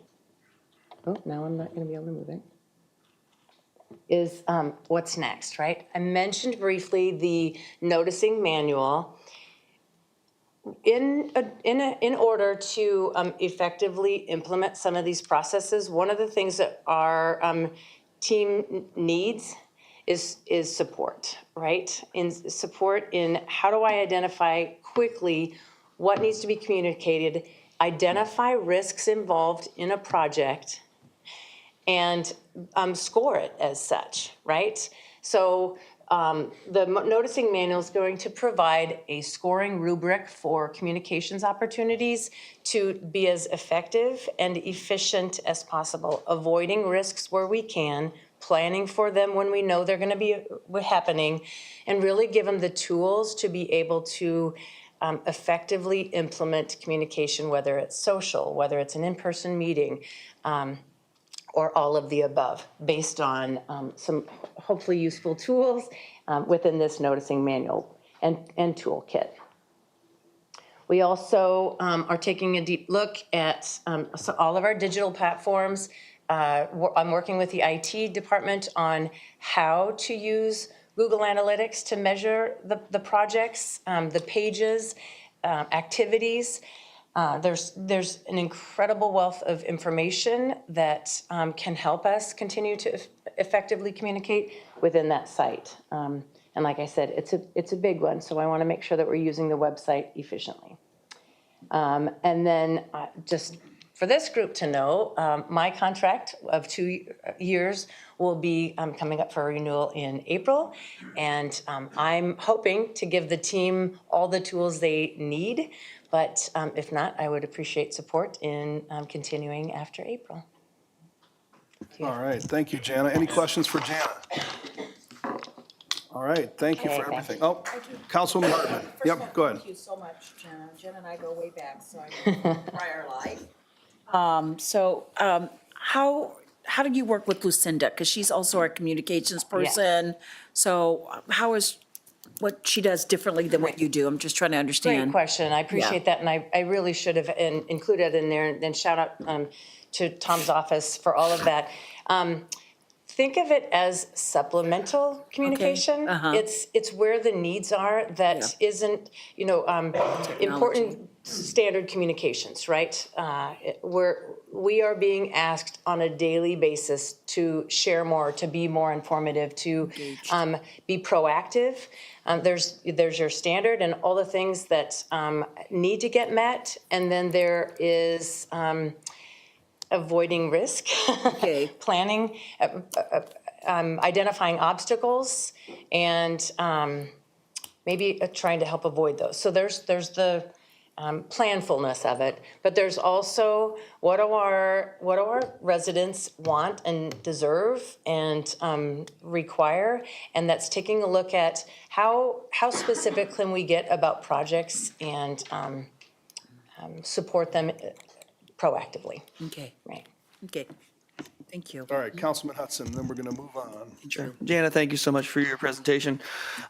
oh, now I'm not going to be able to move it, is what's next, right? I mentioned briefly the noticing manual. In order to effectively implement some of these processes, one of the things that our team needs is support, right? Support in how do I identify quickly what needs to be communicated, identify risks involved in a project, and score it as such, right? So the noticing manual is going to provide a scoring rubric for communications opportunities to be as effective and efficient as possible, avoiding risks where we can, planning for them when we know they're going to be happening, and really give them the tools to be able to effectively implement communication, whether it's social, whether it's an in-person meeting, or all of the above, based on some hopefully useful tools within this noticing manual and toolkit. We also are taking a deep look at all of our digital platforms. I'm working with the IT department on how to use Google Analytics to measure the projects, the pages, activities. There's an incredible wealth of information that can help us continue to effectively communicate within that site. And like I said, it's a big one, so I want to make sure that we're using the website efficiently. And then just for this group to know, my contract of 2 years will be coming up for renewal in April. And I'm hoping to give the team all the tools they need. But if not, I would appreciate support in continuing after April. All right, thank you, Jana. Any questions for Jana? All right, thank you for everything. Oh, Councilwoman Hartman. Yep, go ahead. Thank you so much, Jenna. Jen and I go way back, so I know from prior life. How do you work with Lucinda? Because she's also our communications person. So how is what she does differently than what you do? I'm just trying to understand. Great question. I appreciate that, and I really should have included in there, and then shout out to Tom's office for all of that. Think of it as supplemental communication. Okay. It's where the needs are that isn't, important standard communications, right? We are being asked on a daily basis to share more, to be more informative, to be proactive. There's your standard and all the things that need to get met, and then there is avoiding risk, planning, identifying obstacles, and maybe trying to help avoid those. So there's the planfulness of it, but there's also what do our residents want and deserve and require, and that's taking a look at how specific can we get about projects and support them proactively. Okay. Right. Okay. Thank you. All right, Councilman Hudson, then we're going to move on. Sure. Jana, thank you so much for your presentation.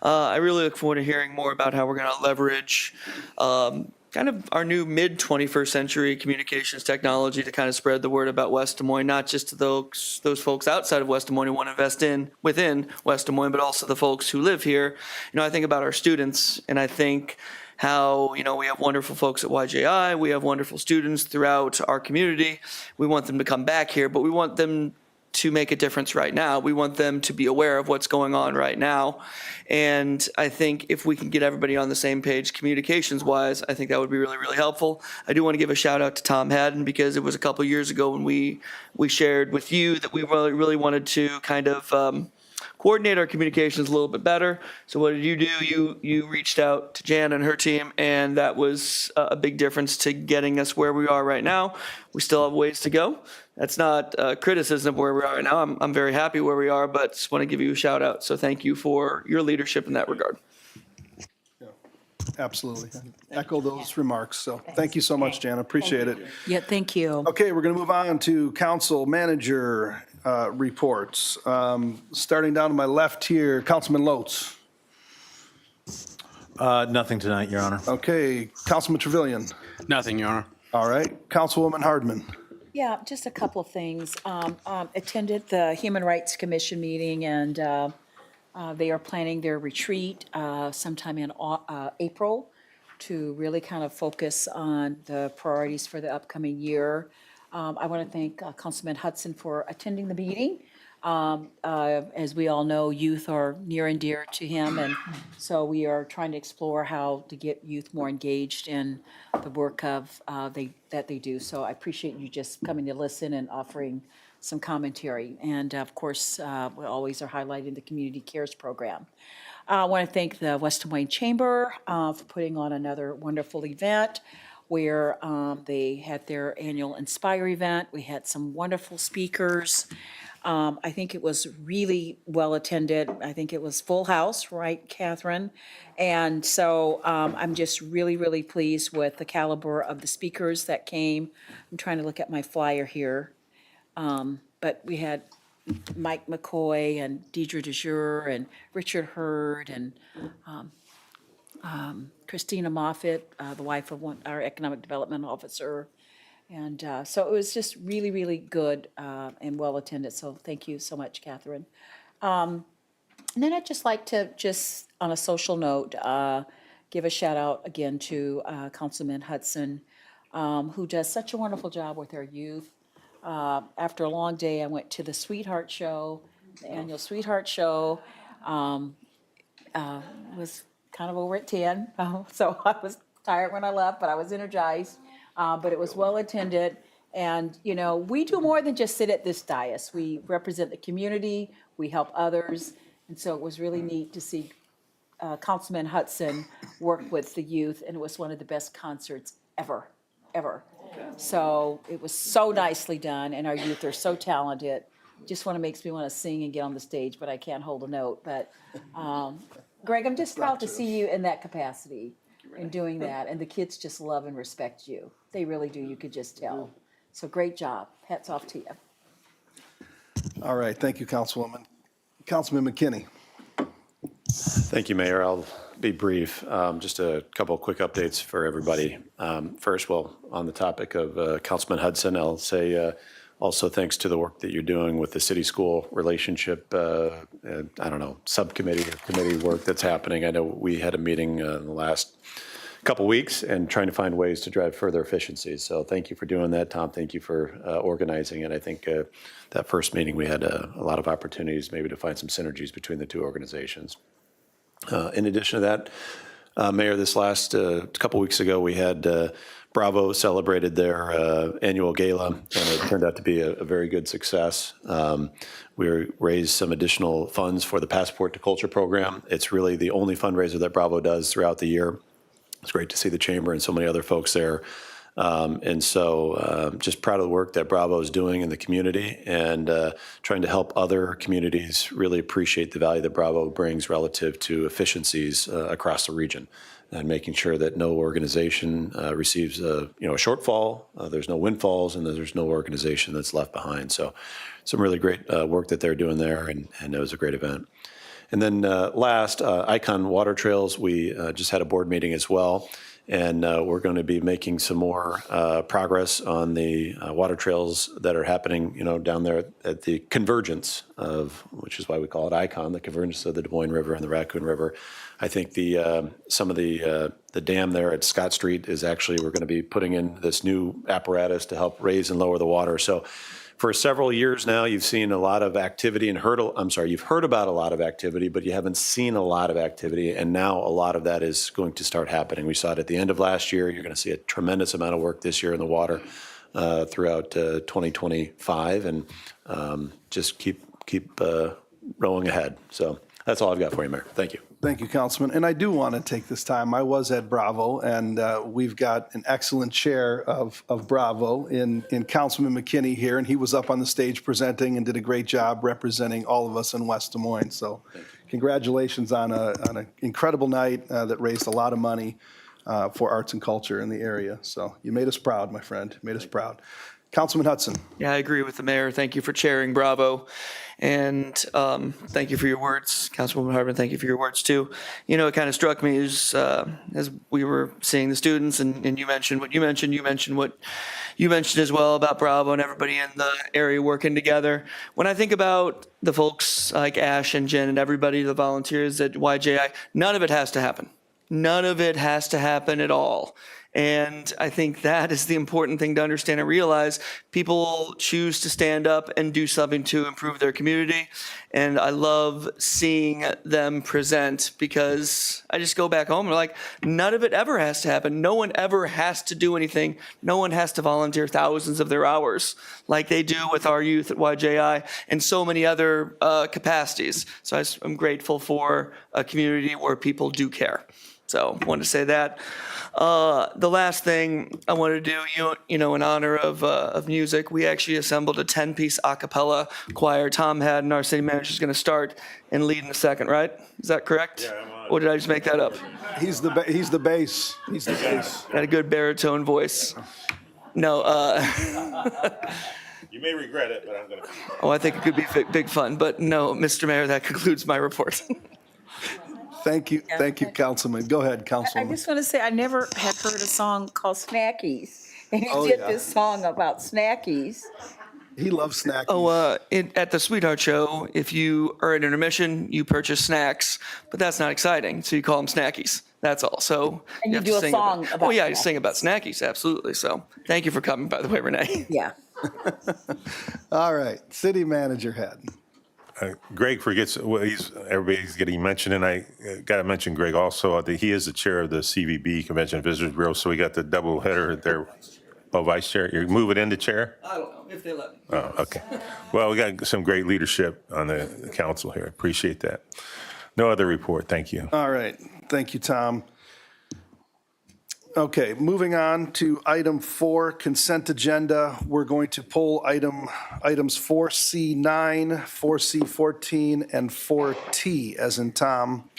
I really look forward to hearing more about how we're going to leverage kind of our new mid-21st century communications technology to kind of spread the word about West Des Moines, not just to those folks outside of West Des Moines who want to invest within West Des Moines, but also the folks who live here. I think about our students, and I think how, we have wonderful folks at YJI, we have wonderful students throughout our community. We want them to come back here, but we want them to make a difference right now. We want them to be aware of what's going on right now. And I think if we can get everybody on the same page communications-wise, I think that would be really, really helpful. I do want to give a shout out to Tom Haddon, because it was a couple years ago when we shared with you that we really, really wanted to kind of coordinate our communications a little bit better. So what did you do? You reached out to Jan and her team, and that was a big difference to getting us where we are right now. We still have ways to go. That's not criticism of where we are right now. I'm very happy where we are, but just want to give you a shout out. So thank you for your leadership in that regard. Yeah, absolutely. Echo those remarks. So thank you so much, Jan. Appreciate it. Yeah, thank you. Okay, we're going to move on to council manager reports. Starting down to my left here, Councilman Lotz. Nothing tonight, Your Honor. Okay, Councilman Trevilian. Nothing, Your Honor. All right, Councilwoman Hardman. Yeah, just a couple of things. Attended the Human Rights Commission meeting, and they are planning their retreat sometime in April to really kind of focus on the priorities for the upcoming year. I want to thank Councilman Hudson for attending the meeting. As we all know, youth are near and dear to him, and so we are trying to explore how to get youth more engaged in the work of that they do. So I appreciate you just coming to listen and offering some commentary. And of course, we always are highlighting the Community Cares Program. I want to thank the West Des Moines Chamber for putting on another wonderful event where they had their annual Inspire event. We had some wonderful speakers. I think it was really well attended. I think it was full house, right, Catherine? And so I'm just really, really pleased with the caliber of the speakers that came. I'm trying to look at my flyer here. But we had Mike McCoy and Deidre DeJure and Richard Hurd and Christina Moffitt, the wife of our economic development officer. And so it was just really, really good and well attended. So thank you so much, Catherine. And then I'd just like to, just on a social note, give a shout out again to Councilman Hudson, who does such a wonderful job with our youth. After a long day, I went to the Sweetheart Show, the annual Sweetheart Show. Was kind of over at 10, so I was tired when I left, but I was energized. But it was well attended. And, you know, we do more than just sit at this dais. We represent the community, we help others. And so it was really neat to see Councilman Hudson work with the youth, and it was one of the best concerts ever. So it was so nicely done, and our youth are so talented. Just makes me want to sing and get on the stage, but I can't hold a note. But Greg, I'm just proud to see you in that capacity in doing that, and the kids just love and respect you. They really do, you could just tell. So great job. Hats off to you. All right, thank you, Councilwoman. Councilman McKinney. Thank you, Mayor. I'll be brief. Just a couple of quick updates for everybody. First, well, on the topic of Councilman Hudson, I'll say also thanks to the work that you're doing with the city-school relationship, subcommittee or committee work that's happening. I know we had a meeting in the last couple weeks and trying to find ways to drive further efficiencies. So thank you for doing that, Tom. Thank you for organizing it. I think that first meeting we had a lot of opportunities maybe to find some synergies between the two organizations. In addition to that, Mayor, this last couple weeks ago, we had Bravo celebrated their annual gala, and it turned out to be a very good success. We raised some additional funds for the Passport to Culture program. It's really the only fundraiser that Bravo does throughout the year. It's great to see the Chamber and so many other folks there. And so just proud of the work that Bravo is doing in the community and trying to help other communities really appreciate the value that Bravo brings relative to efficiencies across the region and making sure that no organization receives a shortfall, there's no windfalls, and there's no organization that's left behind. So some really great work that they're doing there, and it was a great event. And then last, Icon Water Trails, we just had a board meeting as well. And we're going to be making some more progress on the water trails that are happening, down there at the convergence of, which is why we call it Icon, the convergence of the Des Moines River and the Raccoon River. I think some of the dam there at Scott Street is actually, we're going to be putting in this new apparatus to help raise and lower the water. So for several years now, you've seen a lot of activity and you've heard about a lot of activity, but you haven't seen a lot of activity. And now a lot of that is going to start happening. We saw it at the end of last year. You're going to see a tremendous amount of work this year in the water throughout 2025, and just keep rowing ahead. So that's all I've got for you, Mayor. Thank you. Thank you, Councilman. And I do want to take this time. I was at Bravo, and we've got an excellent chair of Bravo in Councilman McKinney here, and he was up on the stage presenting and did a great job representing all of us in West Des Moines. So congratulations on an incredible night that raised a lot of money for arts and culture in the area. So you made us proud, my friend. You made us proud. Councilman Hudson. Yeah, I agree with the mayor. Thank you for chairing Bravo. And thank you for your words. Councilwoman Hartman, thank you for your words too. You know, it kind of struck me as we were seeing the students and you mentioned what you mentioned what you mentioned as well about Bravo and everybody in the area working together. When I think about the folks like Ash and Jen and everybody, the volunteers at YJI, none of it has to happen. None of it has to happen at all. And I think that is the important thing to understand and realize. People choose to stand up and do something to improve their community. And I love seeing them present because I just go back home and like, none of it ever has to happen. No one ever has to do anything. No one has to volunteer thousands of their hours like they do with our youth at YJI and so many other capacities. So I'm grateful for a community where people do care. So I wanted to say that. The last thing I wanted to do, in honor of music, we actually assembled a 10-piece a cappella choir. Tom Haddon, our city manager, is going to start and lead in a second, right? Is that correct? Yeah, I'm on. Or did I just make that up? He's the bass. He's the bass. Got a good baritone voice. No. You may regret it, but I'm going to. Oh, I think it could be big fun. But no, Mr. Mayor, that concludes my report. Thank you, Councilman. Go ahead, I Councilwoman. just want to say, I never had heard a song called Snackies. And you Oh, did yeah. this song about Snackies. He loves snacks. Oh, at the Sweetheart Show, if you are at intermission, you purchase snacks, but that's not exciting, so you call them snackies. That's all. So And you have do to a sing song about Oh yeah, I snackies. sing about snackies, absolutely. So thank you for coming, by the way, Renee. Yeah. All right, City Manager Haddon. Greg forgets, well, everybody's getting mentioned, and I got to mention Greg also. He is the chair of the CVB, Convention and Visitors Bureau, so we got the double header there. Oh, vice chair, you're moving into chair? I don't know if they let me. Oh, okay. Well, we got some great leadership on the council here. Appreciate that. No other report. Thank you. All right, thank you, Tom. Okay, moving on to item 4, consent agenda. We're going to pull items 4C9, 4C14, and 4T, as in Tom.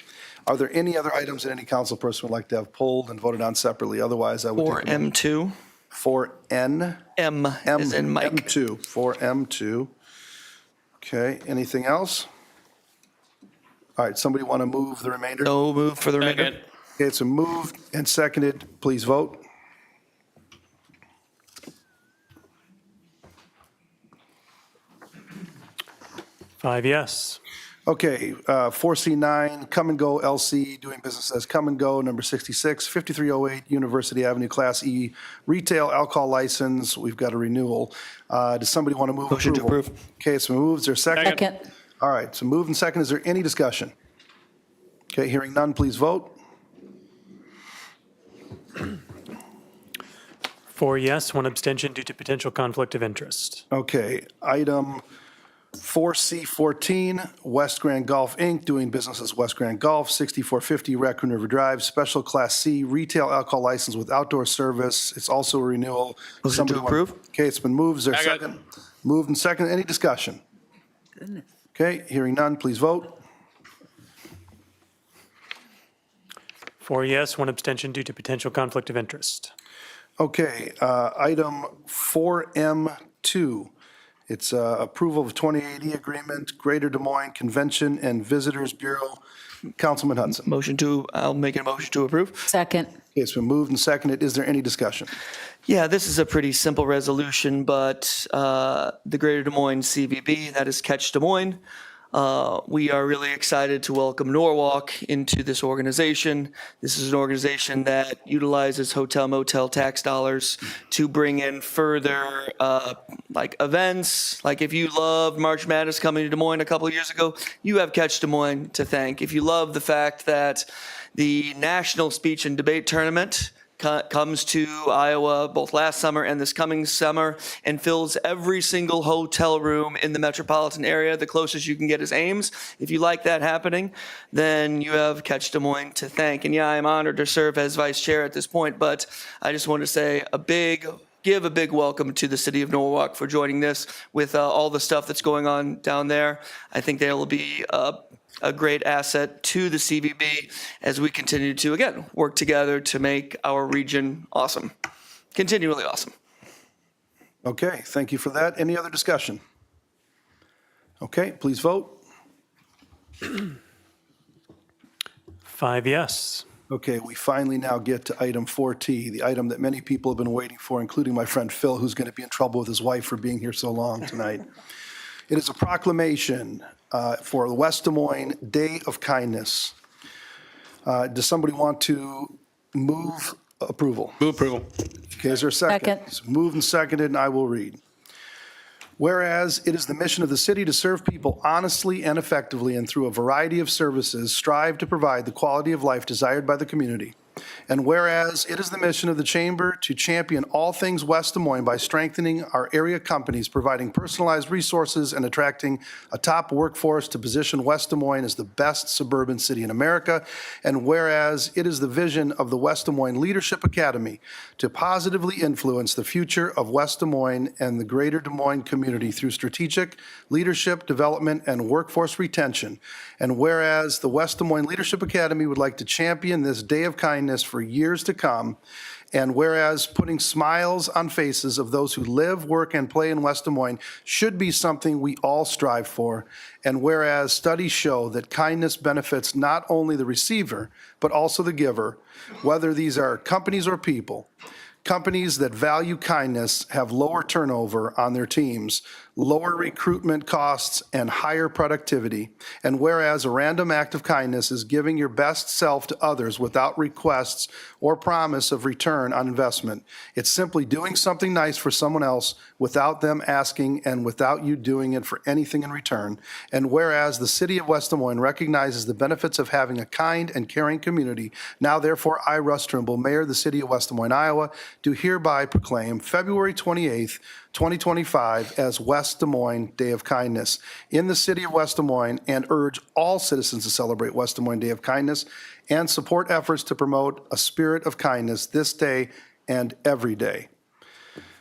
Are there any other items that any council person would like to have pulled and voted on separately? Otherwise, I would Or take a motion. M2. 4N. M as in Mike. M2, 4M2. Okay, anything else? All right, somebody want to move the remainder? No move for the remainder. Second. Okay, it's a moved and seconded. Please vote. Five yes. Okay, 4C9, Come and Go LC, doing business as Come and Go, number 66, 5308 University Avenue, Class E, retail alcohol license. We've got a renewal. Does somebody want to move Motion to approval? approve. Okay, it's been moved. Is there a second? Second. All right, so moved and second. Is there any discussion? Okay, hearing none, please vote. 4 yes, 1 abstention due to potential conflict of interest. Okay, item 4C14, West Grand Golf, Inc., doing business as West Grand Golf, 6450 Raccoon River Drive, special Class C retail alcohol license with outdoor service. It's also a renewal. Motion to Somebody want- approve. Okay, it's been moved. Is there a Second. second? Moved and second. Any discussion? Goodness. Okay, hearing none, please vote. 4 yes, 1 abstention due to potential conflict of interest. Okay, item 4M2. It's approval of 2080 agreement, Greater Des Moines Convention and Visitors Bureau. Councilman Hudson. I'll make a motion to approve. Second. Okay, it's been moved and seconded. Is there any discussion? Yeah, this is a pretty simple resolution, but the Greater Des Moines CVB, that is Catch Des Moines, we are really excited to welcome Norwalk into this organization. This is an organization that utilizes hotel motel tax dollars to bring in further like events. Like if you loved March Madness coming to Des Moines a couple of years ago, you have Catch Des Moines to thank. If you love the fact that the National Speech and Debate Tournament comes to Iowa both last summer and this coming summer and fills every single hotel room in the metropolitan area. The closest you can get is Ames. If you like that happening, then you have Catch Des Moines to thank. And yeah, I'm honored to serve as vice chair at this point, but I just want to say give a big welcome to the city of Norwalk for joining this with all the stuff that's going on down there. I think they will be a great asset to the CVB as we continue to, again, work together to make our region awesome, continually awesome. Okay, thank you for that. Any other discussion? Okay, please vote. 5 yes. Okay, we finally now get to item 4T, the item that many people have been waiting for, including my friend Phil, who's going to be in trouble with his wife for being here so long tonight. It is a proclamation for the West Des Moines Day of Kindness. Does somebody want to move approval? Move approval. Okay, is there a second? Second. It's moved and seconded, and I will read. Whereas it is the mission of the city to serve people honestly and effectively and through a variety of services strive to provide the quality of life desired by the community. And whereas it is the mission of the Chamber to champion all things West Des Moines by strengthening our area companies, providing personalized resources, and attracting a top workforce to position West Des Moines as the best suburban city in America. And whereas it is the vision of the West Des Moines Leadership Academy to positively influence the future of West Des Moines and the greater Des Moines community through strategic leadership development and workforce retention. And whereas the West Des Moines Leadership Academy would like to champion this Day of Kindness for years to come, and whereas putting smiles on faces of those who live, work, and play in West Des Moines should be something we all strive for, and whereas studies show that kindness benefits not only the receiver, but also the giver, whether these are companies or people. Companies that value kindness have lower turnover on their teams, lower recruitment costs, and higher productivity. And whereas a random act of kindness is giving your best self to others without requests or promise of return on investment, it's simply doing something nice for someone else without them asking and without you doing it for anything in return. And whereas the city of West Des Moines recognizes the benefits of having a kind and caring community, now therefore I, Russ Trimble, Mayor of the city of West Des Moines, Iowa, do hereby proclaim February 28th, 2025 as West Des Moines Day of Kindness in the city of West Des Moines, and urge all citizens to celebrate West Des Moines Day of Kindness and support efforts to promote a spirit of kindness this day and every day.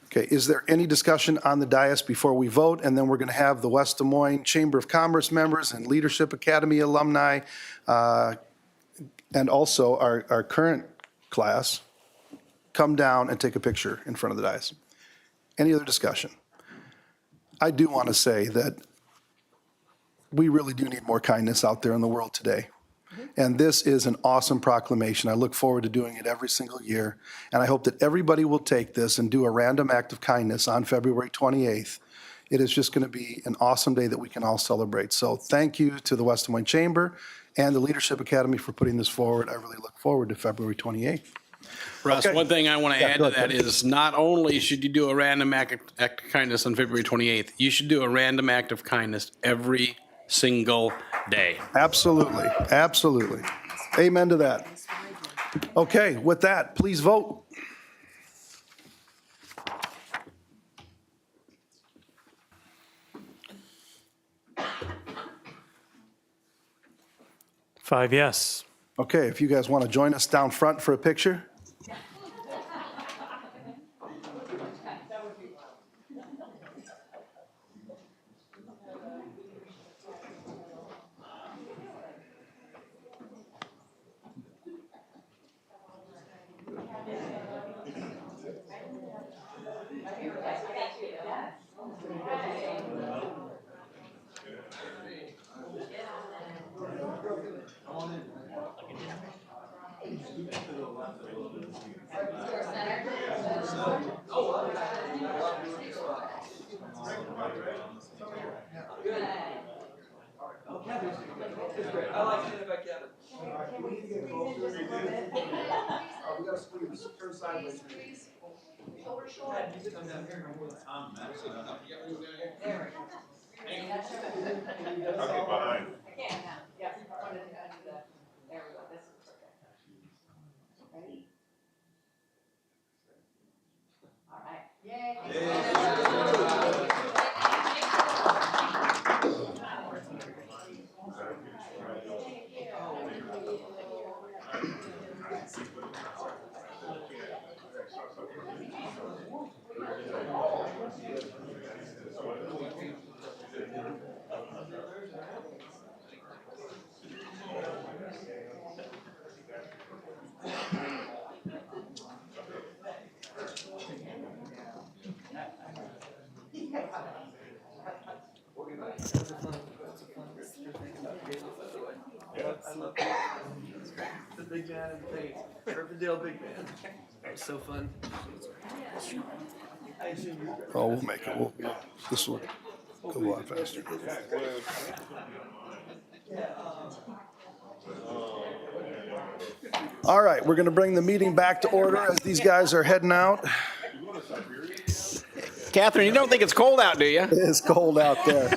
Okay, is there any discussion on the dais before we vote? And then we're going to have the West Des Moines Chamber of Commerce members and Leadership Academy alumni, and also our current class come down and take a picture in front of the dais. Any other discussion? I do want to say that we really do need more kindness out there in the world today. And this is an awesome proclamation. I look forward to doing it every single year. And I hope that everybody will take this and do a random act of kindness on February 28th. It is just going to be an awesome day that we can all celebrate. So thank you to the West Des Moines Chamber and the Leadership Academy for putting this forward. I really look forward to February 28th. Russ, Okay. one thing I want to add go to ahead, that Tim. is not only should you do a random act of kindness on February 28th, you should do a random act of kindness every single day. Absolutely, absolutely. Amen to that. Okay, with that, please vote. Five yes. Okay, if you guys want to join us down front for a picture. That's a fun thing about Caleb, by the way. Yeah, I love it. The big man and things. Riverdale big man. That was so fun. I assume you. Oh, we'll make it. This will go a lot faster. All right, we're going to bring the meeting back to order as these guys are heading out. Catherine, you don't think it's cold out, do you? It is cold out there.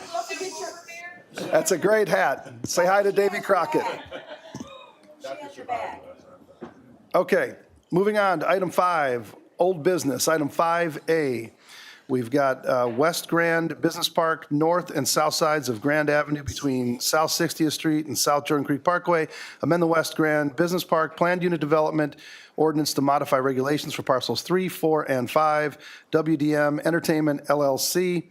That's a great hat. Say hi to Davy Crockett. Okay, moving on to item 5, old business. Item 5A. We've got West Grand Business Park, north and south sides of Grand Avenue between South 60th Street and South Jordan Creek Parkway. Amend the West Grand Business Park Planned Unit Development Ordinance to modify regulations for parcels 3, 4, and 5. WDM Entertainment LLC.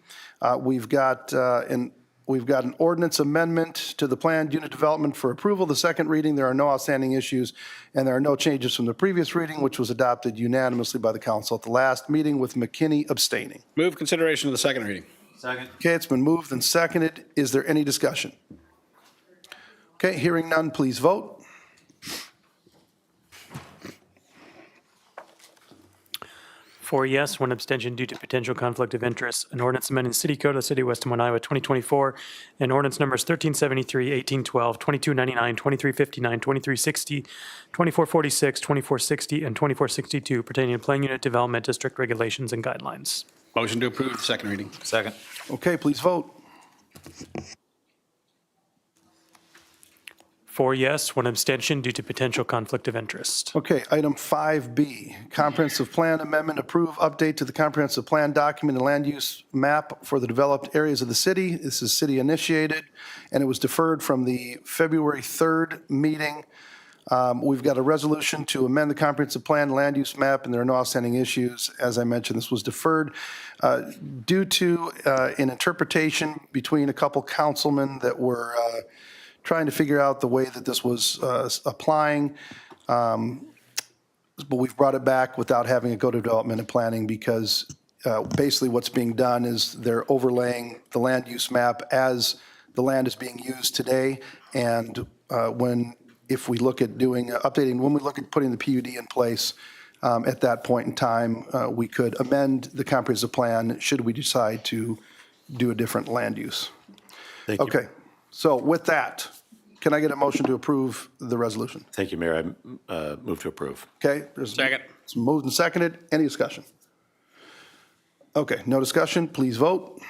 We've got an ordinance amendment to the planned unit development for approval. The second reading, there are no outstanding issues, and there are no changes from the previous reading, which was adopted unanimously by the council at the last meeting with McKinney abstaining. Move consideration of the second reading. Second. Okay, it's been moved and seconded. Is there any discussion? Okay, hearing none, please vote. 4 yes, 1 abstention due to potential conflict of interest. An ordinance amending the City Code of the City of West Des Moines, Iowa, 2024, and ordinance numbers 1373, 1812, 2299, 2359, 2360, 2446, 2460, and 2462 pertaining to Plan Unit Development District regulations and guidelines. Motion to approve the second reading. Second. Okay, please vote. 4 yes, 1 abstention due to potential conflict of interest. Okay, item 5B, comprehensive plan amendment, approve update to the comprehensive plan document and land use map for the developed areas of the city. This is city initiated, and it was deferred from the February 3rd meeting. We've got a resolution to amend the comprehensive plan land use map, and there are no outstanding issues. As I mentioned, this was deferred due to an interpretation between a couple councilmen that were trying to figure out the way that this was applying. But we've brought it back without having it go to development and planning because basically what's being done is they're overlaying the land use map as the land is being used today. And if we look at doing updating, when we look at putting the PUD in place, at that point in time, we could amend the comprehensive plan should we decide to do a different land use. Thank you. Okay. So with that, can I get a motion to approve the resolution? Thank you, Mayor. I move to approve. Okay. Second. It's moved and seconded. Any discussion? Okay, no discussion. Please vote.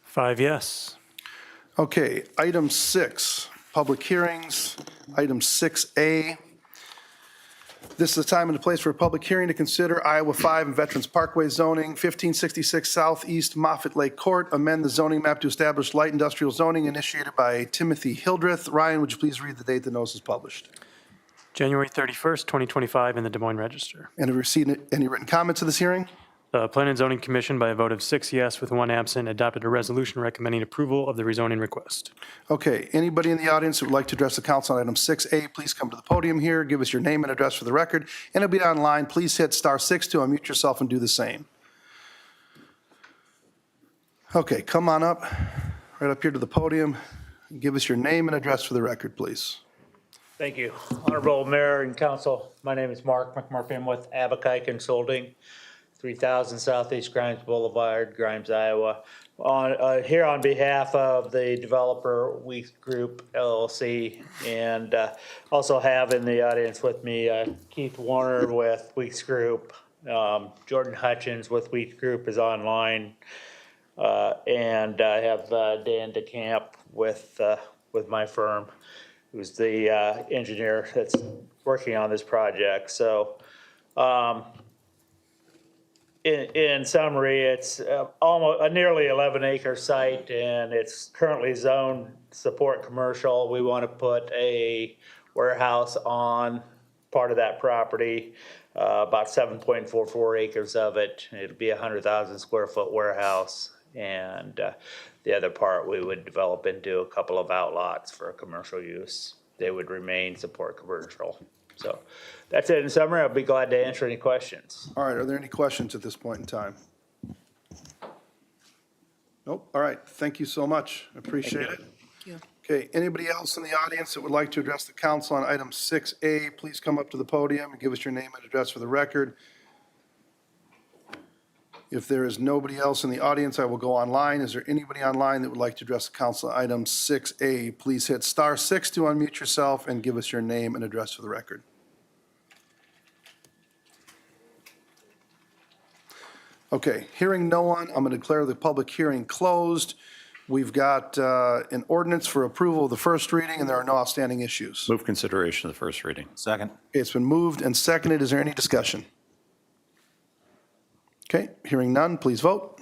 5 yes. Okay, item 6, public hearings. Item 6A. This is the time and the place for a public hearing to consider Iowa 5 and Veterans Parkway zoning, 1566 Southeast Moffett Lake Court, amend the zoning map to establish light industrial zoning initiated by Timothy Hildreth. Ryan, would you please read the date the notice is published? January 31st, 2025, in the Des Moines Register. And have you received any written comments to this hearing? The Plan and Zoning Commission, by a vote of 6 yes with 1 absent, adopted a resolution recommending approval of the rezoning request. Okay, anybody in the audience who would like to address the council on item 6A, please come to the podium here, give us your name and address for the record, and it'll be online. Please hit *6 to unmute yourself and do the same. Okay, come on up, right up here to the podium. Give us your name and address for the record, please. Thank you. Honorable Mayor and Council, my name is Mark McMurphy. I'm with Abakai Consulting, 3000 Southeast Grimes Boulevard, Grimes, Iowa. Here on behalf of the developer Weeks Group LLC, and also have in the audience with me Keith Warner with Weeks Group, Jordan Hutchins with Weeks Group is online, and I have Dan DeCamp with my firm, who's the engineer that's working on this project. So in summary, it's almost a nearly 11-acre site, and it's currently zoned support commercial. We want to put a warehouse on part of that property, about 7.44 acres of it. It'll be a 100,000 square foot warehouse, and the other part we would develop into a couple of outlots for commercial use. They would remain support commercial. So that's it in summary. I'll be glad to answer any questions. All right, are there any questions at this point in time? Nope. All right. Thank you so much. I appreciate it. you. Okay, anybody else in the audience that would like to address the council on item 6A, please come up to the podium and give us your name and address for the record. If there is nobody else in the audience, I will go online. Is there anybody online that would like to address the council on item 6A? Please hit *6 to unmute yourself and give us your name and address for the record. Okay, hearing no one, I'm going to declare the public hearing closed. We've got an ordinance for approval of the first reading, and there are no outstanding issues. Move consideration of the first reading. Second. It's been moved and seconded. Is there any discussion? Okay, hearing none, please vote.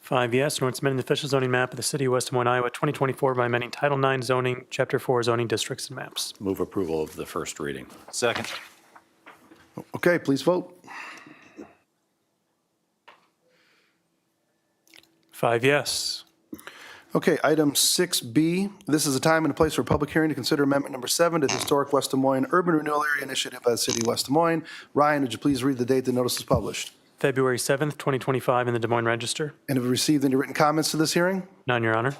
5 yes, an ordinance amending the official zoning map of the city of West Des Moines, Iowa, 2024 by amending Title IX zoning, Chapter 4 zoning districts and maps. Move approval of the first reading. Second. Okay, please vote. 5 yes. Okay, item 6B, this is a time and a place for a public hearing to consider amendment number 7 to the historic West Des Moines Urban Renewal Area Initiative by the City of West Des Moines. Ryan, would you please read the date the notice is published? February 7th, 2025 in the Des Moines Register. And have we received any written comments to this hearing? None, Your Honor.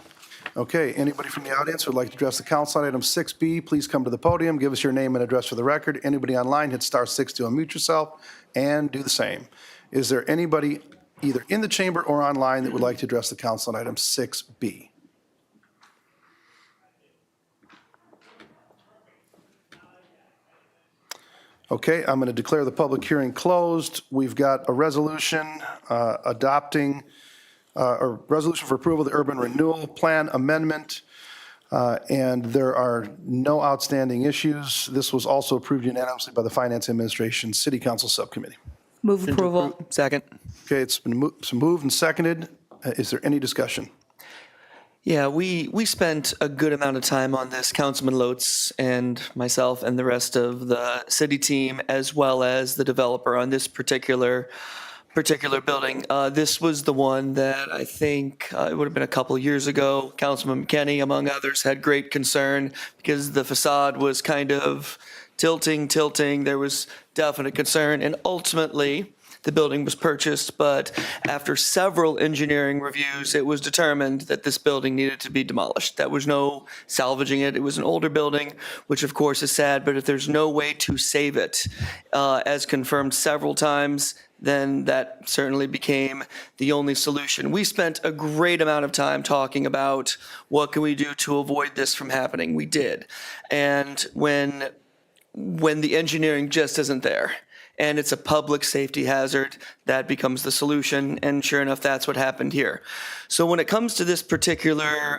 Okay, anybody from the audience who would like to address the council on item 6B, please come to the podium, give us your name and address for the record. Anybody online, hit *6 to unmute yourself and do the same. Is there anybody either in the chamber or online that would like to address the council on item 6B? Okay, I'm going to declare the public hearing closed. We've got a resolution adopting a resolution for approval of the urban renewal plan amendment, and there are no outstanding issues. This was also approved unanimously by the Finance Administration City Council Subcommittee. Move approval. Second. Okay, it's been moved and seconded. Is there any discussion? Yeah, we spent a good amount of time on this, Councilman Lotz and myself and the rest of the city team, as well as the developer on this particular building. This was the one that I think it would have been a couple of years ago. Councilman McKenney, among others, had great concern because the facade was kind of tilting. There was definite concern, and ultimately, the building was purchased, but after several engineering reviews, it was determined that this building needed to be demolished. That was no salvaging it. It was an older building, which of course is sad, but if there's no way to save it, as confirmed several times, then that certainly became the only solution. We spent a great amount of time talking about what can we do to avoid this from happening. We did. And when the engineering just isn't there, and it's a public safety hazard, that becomes the solution. And sure enough, that's what happened here. So when it comes to this particular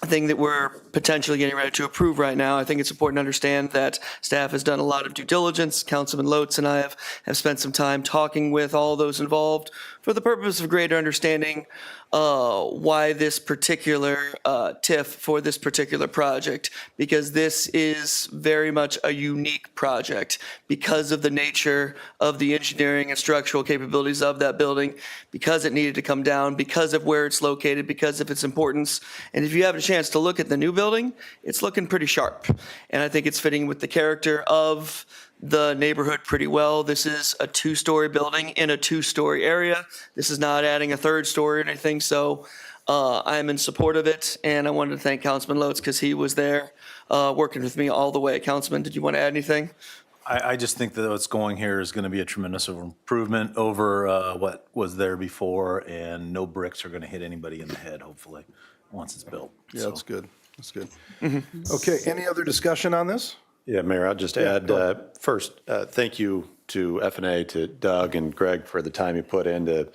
thing that we're potentially getting ready to approve right now, I think it's important to understand that staff has done a lot of due diligence. Councilman Lotz and I have spent some time talking with all those involved for the purpose of greater understanding why this particular TIF for this particular project, because this is very much a unique project because of the nature of the engineering and structural capabilities of that building, because it needed to come down, because of where it's located, because of its importance. And if you have a chance to look at the new building, it's looking pretty sharp. And I think it's fitting with the character of the neighborhood pretty well. This is a 2-story building in a 2-story area. This is not adding a 3rd story or anything, so I'm in support of it, and I wanted to thank Councilman Lotz because he was there working with me all the way. Councilman, did you want to add anything? I just think that what's going here is going to be a tremendous improvement over what was there before, and no bricks are going to hit anybody in the head, hopefully, once it's built. Yeah, So- that's good. That's good. Okay, any other discussion on this? Yeah, Mayor, I'll just add, first, thank you to F&A, to Doug and Greg for the time you put in to,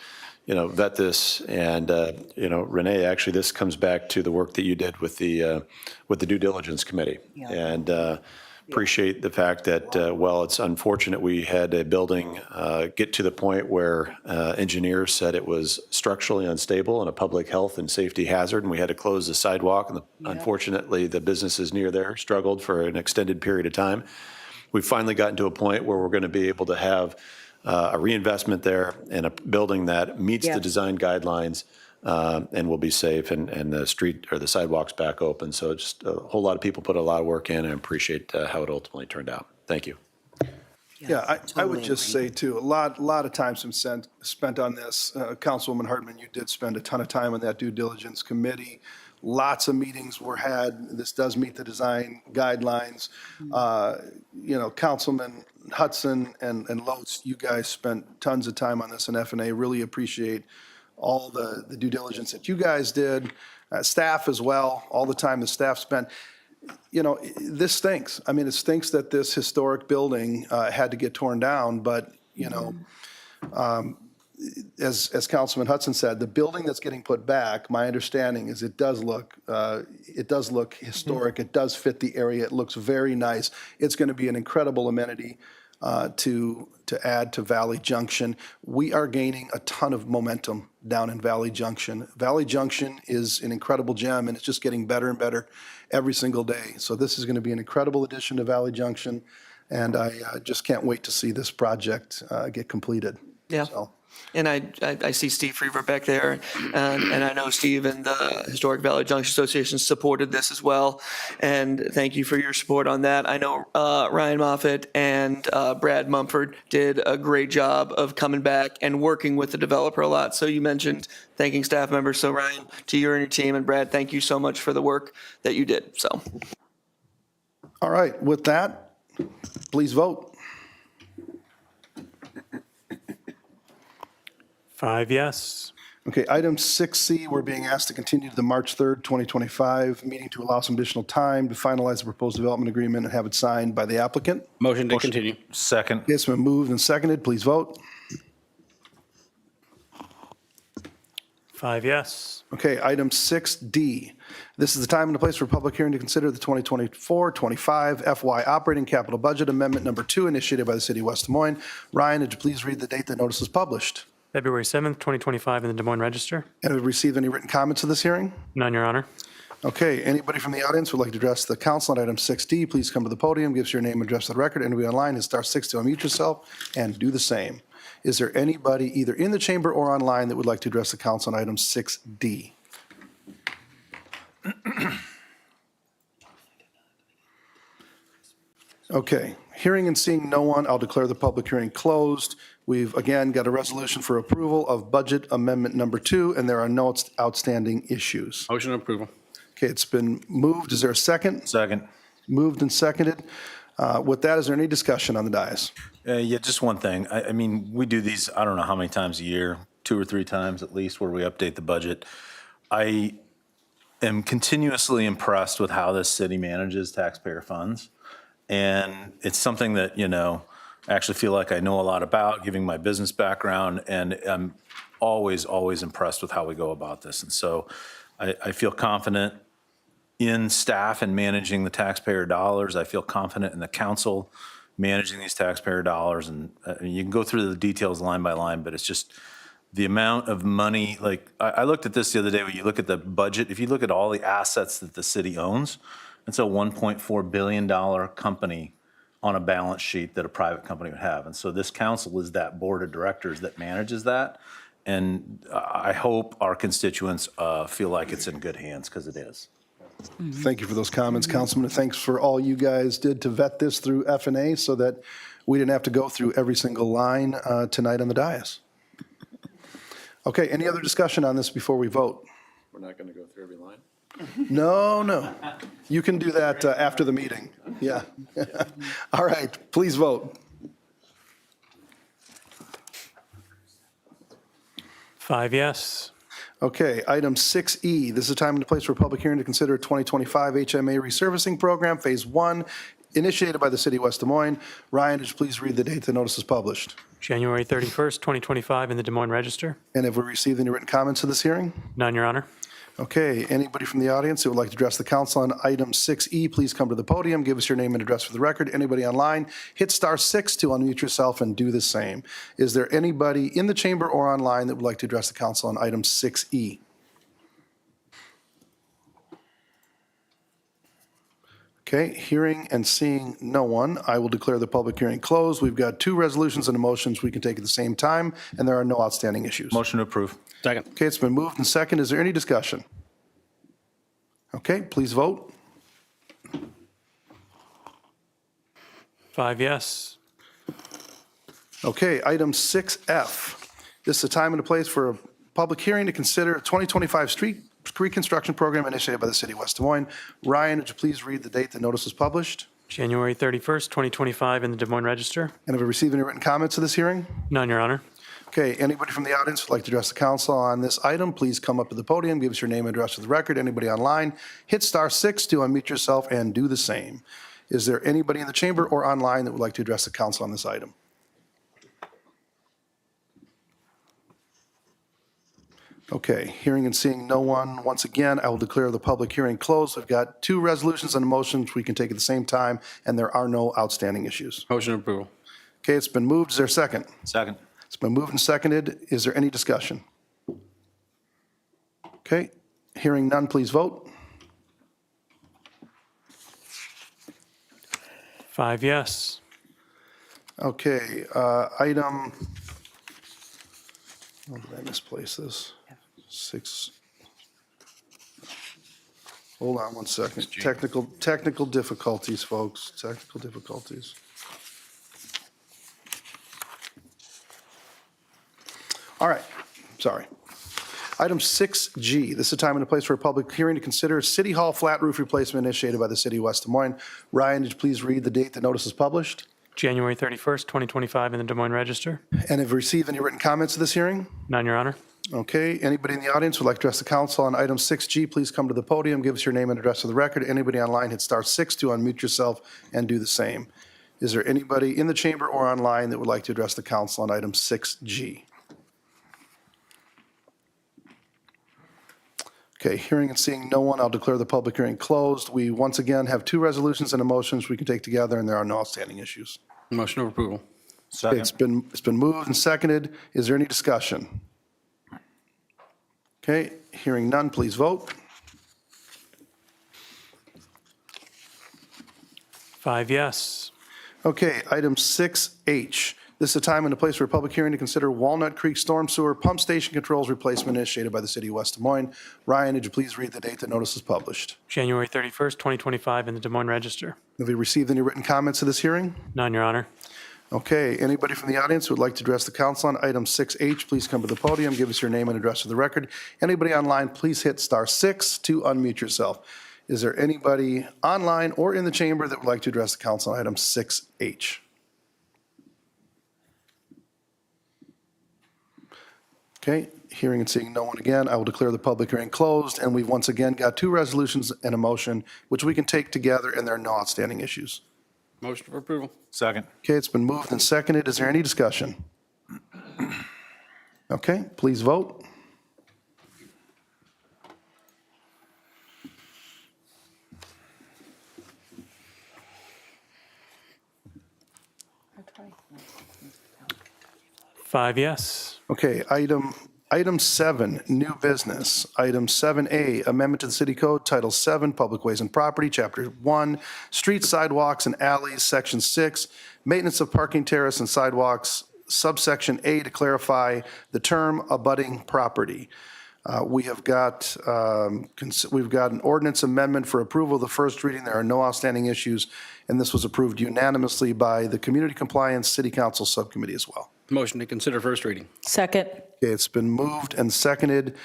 vet this. And, Renee, actually, this comes back to the work that you did with the due diligence committee. Yeah. And appreciate the fact that, while it's unfortunate we had a building get to the point where engineers said it was structurally unstable and a public health and safety hazard, and we had to close the sidewalk. And unfortunately, the businesses near there struggled for an extended period of time. We've finally gotten to a point where we're going to be able to have a reinvestment there in a building that meets the design guidelines and will be safe, and the street or the sidewalks back open. So just a whole lot of people put a lot of work in, and I appreciate how it ultimately turned out. Thank you. Yeah, I would just say too, a lot of time spent on this. Councilwoman Hartman, you did spend a ton of time on that due diligence committee. Lots of meetings were had. This does meet the design guidelines. Councilman Hudson and Lotz, you guys spent tons of time on this in F&A. Really appreciate all the due diligence that you guys did. Staff as well, all the time the staff spent. This stinks. I mean, it stinks that this historic building had to get torn down, but, as Councilman Hudson said, the building that's getting put back, my understanding is it does look historic. It does fit the area. It looks very nice. It's going to be an incredible amenity to add to Valley Junction. We are gaining a ton of momentum down in Valley Junction. Valley Junction is an incredible gem, and it's just getting better and better every single day. So this is going to be an incredible addition to Valley Junction, and I just can't wait to see this project get completed. Yeah. So. And I see Steve Freever back there, and I know Steve and the Historic Valley Junction Association supported this as well. And thank you for your support on that. I know Ryan Moffett and Brad Mumford did a great job of coming back and working with the developer a lot. So you mentioned thanking staff members. So Ryan, to you and your team, and Brad, thank you so much for the work that you did. So. All right, with that, please vote. 5 yes. Okay, item 6C, we're being asked to continue to the March 3rd, 2025 meeting to allow some additional time to finalize the proposed development agreement and have it signed by the applicant. Motion to continue. Second. It's been moved and seconded. Please vote. 5 yes. Okay, item 6D. This is the time and the place for a public hearing to consider the 2024-25 FY Operating Capital Budget Amendment Number 2 initiated by the City of West Des Moines. Ryan, would you please read the date the notice is published? February 7th, 2025 in the Des Moines Register. And have we received any written comments to this hearing? None, Your Honor. Okay, anybody from the audience would like to address the council on item 6D, please come to the podium, give us your name and address to the record. Anybody online, hit *6 to unmute yourself and do the same. Is there anybody either in the chamber or online that would like to address the council on item 6D? Okay, hearing and seeing no one, I'll declare the public hearing closed. We've again got a resolution for approval of budget amendment number 2, and there are no outstanding issues. Motion approval. Okay, it's been moved. Is there a second? Second. Moved and seconded. With that, is there any discussion on the dais? Yeah, just one thing. I mean, we do these, I don't know how many times a year, 2 or 3 times at least, where we update the budget. I am continuously impressed with how this city manages taxpayer funds. And it's something that, I actually feel like I know a lot about, giving my business background, and I'm always impressed with how we go about this. And so I feel confident in staff and managing the taxpayer dollars. I feel confident in the council managing these taxpayer dollars. And you can go through the details line by line, but it's just the amount of money. Like I looked at this the other day, when you look at the budget, if you look at all the assets that the city owns, it's a $1.4 billion company on a balance sheet that a private company would have. And so this council is that board of directors that manages that. And I hope our constituents feel like it's in good hands, because it is. Thank you for those comments, Councilman. Thanks for all you guys did to vet this through F&A so that we didn't have to go through every single line tonight on the dais. Okay, any other discussion on this before we vote? We're not going to go through every line. No. You can do that after the meeting. Yeah. All right, please vote. 5 yes. Okay, item 6E, this is a time and a place for a public hearing to consider 2025 HMA resurfacing program, Phase 1, initiated by the City of West Des Moines. Ryan, would you please read the date the notice is published? January 31st, 2025 in the Des Moines Register. And have we received any written comments to this hearing? None, Your Honor. Okay, anybody from the audience who would like to address the council on item 6E, please come to the podium, give us your name and address for the record. Anybody online, hit *6 to unmute yourself and do the same. Is there anybody in the chamber or online that would like to address the council on item 6E? Okay, hearing and seeing no one, I will declare the public hearing closed. We've got 2 resolutions and motions we can take at the same time, and there are no outstanding issues. Motion to approve. Second. Okay, it's been moved and second. Is there any discussion? Okay, please vote. 5 yes. Okay, item 6F. This is a time and a place for a public hearing to consider a 2025 street reconstruction program initiated by the city of West Des Moines. Ryan, would you please read the date the notice was published? January 31st, 2025, in the Des Moines Register. And have we received any written comments to this hearing? None, Your Honor. Okay, anybody from the audience would like to address the council on this item, please come up to the podium, give us your name and address for the record. Anybody online, hit *6 to unmute yourself and do the same. Is there anybody in the chamber or online that would like to address the council on this item? Okay, hearing and seeing no one, once again, I will declare the public hearing closed. We've got 2 resolutions and motions we can take at the same time, and there are no outstanding issues. Motion approval. Okay, it's been moved. Is there a second? Second. It's been moved and seconded. Is there any discussion? Okay, hearing none, please vote. 5 yes. Okay, item, oh, did I misplace this? 6. Hold on one second. Technical difficulties, folks, technical difficulties. All right, sorry. Item 6G, this is a time and a place for a public hearing to consider City Hall flat roof replacement initiated by the city of West Des Moines. Ryan, did you please read the date the notice is published? January 31st, 2025, in the Des Moines Register. And have you received any written comments to this hearing? None, Your Honor. Okay, anybody in the audience would like to address the council on item 6G, please come to the podium, give us your name and address for the record. Anybody online, hit *6 to unmute yourself and do the same. Is there anybody in the chamber or online that would like to address the council on item 6G? Okay, hearing and seeing no one, I'll declare the public hearing closed. We once again have 2 resolutions and a motions we can take together, and there are no outstanding issues. Motion of approval. Okay, it's been moved and seconded. Is there any discussion? Okay, hearing none, please vote. 5 yes. Okay, item 6H. This is a time and a place for a public hearing to consider Walnut Creek Storm Sewer Pump Station Controls Replacement initiated by the city of West Des Moines. Ryan, did you please read the date the notice is published? January 31st, 2025, in the Des Moines Register. Have you received any written comments to this hearing? None, Your Honor. Okay, anybody from the audience who would like to address the council on item 6H, please come to the podium, give us your name and address for the record. Anybody online, please hit *6 to unmute yourself. Is there anybody online or in the chamber that would like to address the council on item 6H? Okay, hearing and seeing no one again, I will declare the public hearing closed, and we've once again got 2 resolutions and a motion, which we can take together, and there are no outstanding issues. Motion for approval. Second. Okay, it's been moved and seconded. Is there any discussion? Okay, please vote. Five yes. Okay, item 7, new business. Item 7A, amendment to the city code, Title 7, Public Ways and Property, Chapter 1, Streets, Sidewalks, and Alleys, Section 6, Maintenance of Parking Terrace and Sidewalks, subsection A, to clarify the term abutting property. We've got an ordinance amendment for approval of the first reading. There are no outstanding issues, and this was approved unanimously by the Community Compliance City Council Subcommittee as well. Motion to consider first reading. Second. Okay, it's been moved and seconded.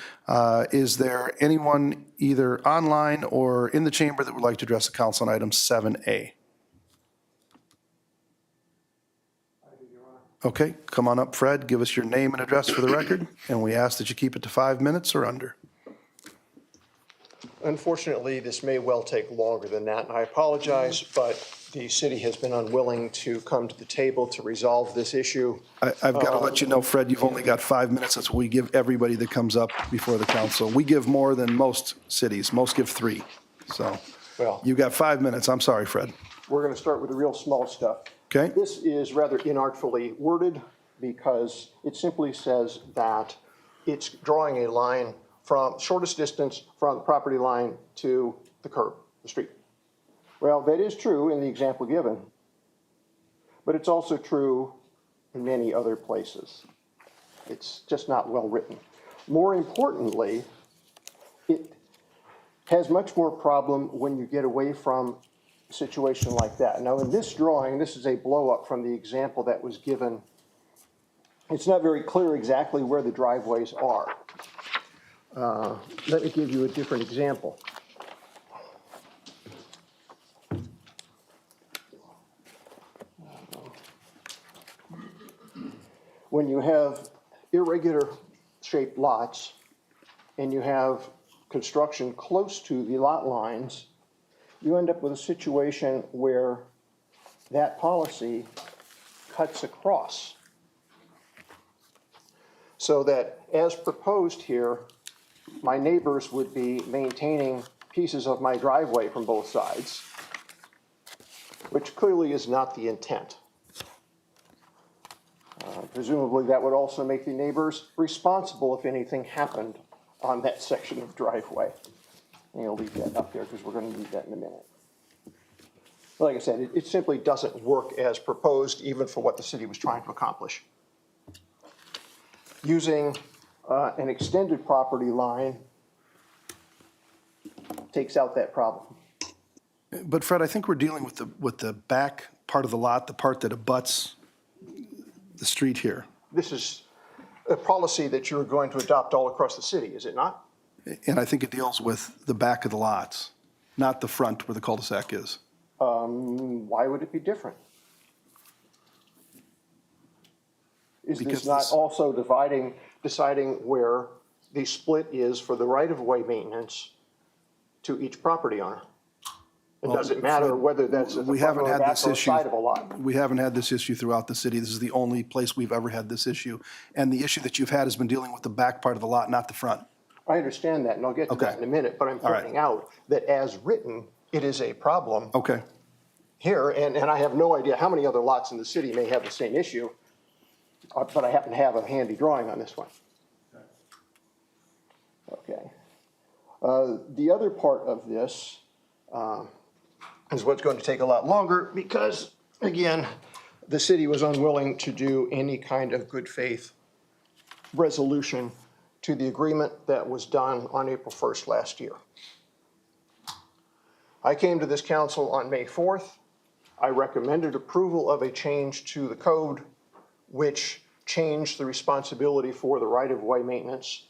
Is there anyone either online or in the chamber that would like to address the council on item 7A? Okay, come on up, Fred. Give us your name and address for the record, and we ask that you keep it to 5 minutes or under. Unfortunately, this may well take longer than that, and I apologize, but the city has been unwilling to come to the table to resolve this issue. I've got to let you know, Fred, you've only got 5 minutes. That's what we give everybody that comes up before the council. We give more than most cities. Most give 3. So Well, you've got 5 minutes. I'm sorry, Fred. we're going to start with the real small stuff. Okay. This is rather inartfully worded because it simply says that it's drawing a line from shortest distance from the property line to the curb, the street. Well, that is true in the example given, but it's also true in many other places. It's just not well written. More importantly, it has much more problem when you get away from a situation like that. Now, in this drawing, this is a blow up from the example that was given it's not very clear exactly where the driveways are. Let me give you a different example. When you have irregular shaped lots and you have construction close to the lot lines, you end up with a situation where that policy cuts across. So that as proposed here, my neighbors would be maintaining pieces of my driveway from both sides, which clearly is not the intent. Presumably that would also make the neighbors responsible if anything happened on that section of driveway. And I'll leave that up there because we're going to need that in a minute. Like I said, it simply doesn't work as proposed, even for what the city was trying to accomplish. Using an extended property line takes out that problem. But Fred, I think we're dealing with the back part of the lot, the part that abuts the street here. This is a policy that you're going to adopt all across the city, is it not? And I think it deals with the back of the lots, not the front where the cul-de-sac is. Why would it be different? Is Because this not this- also deciding where the split is for the right-of-way maintenance to each property owner? It doesn't matter whether that's at the We front haven't or had back this or issue. side of a lot. We haven't had this issue throughout the city. This is the only place we've ever had this issue. And the issue that you've had has been dealing with the back part of the lot, not the front. I understand that, and I'll get to that in a minute, but I'm All right. pointing out that as written, it is a problem Okay. here, and I have no idea how many other lots in the city may have the same issue, but I happen to have a handy drawing on this one. Okay. The other part of this is what's going to take a lot longer because, again, the city was unwilling to do any kind of good faith resolution to the agreement that was done on April 1st last year. I came to this council on May 4th. I recommended approval of a change to the code, which changed the responsibility for the right-of-way maintenance.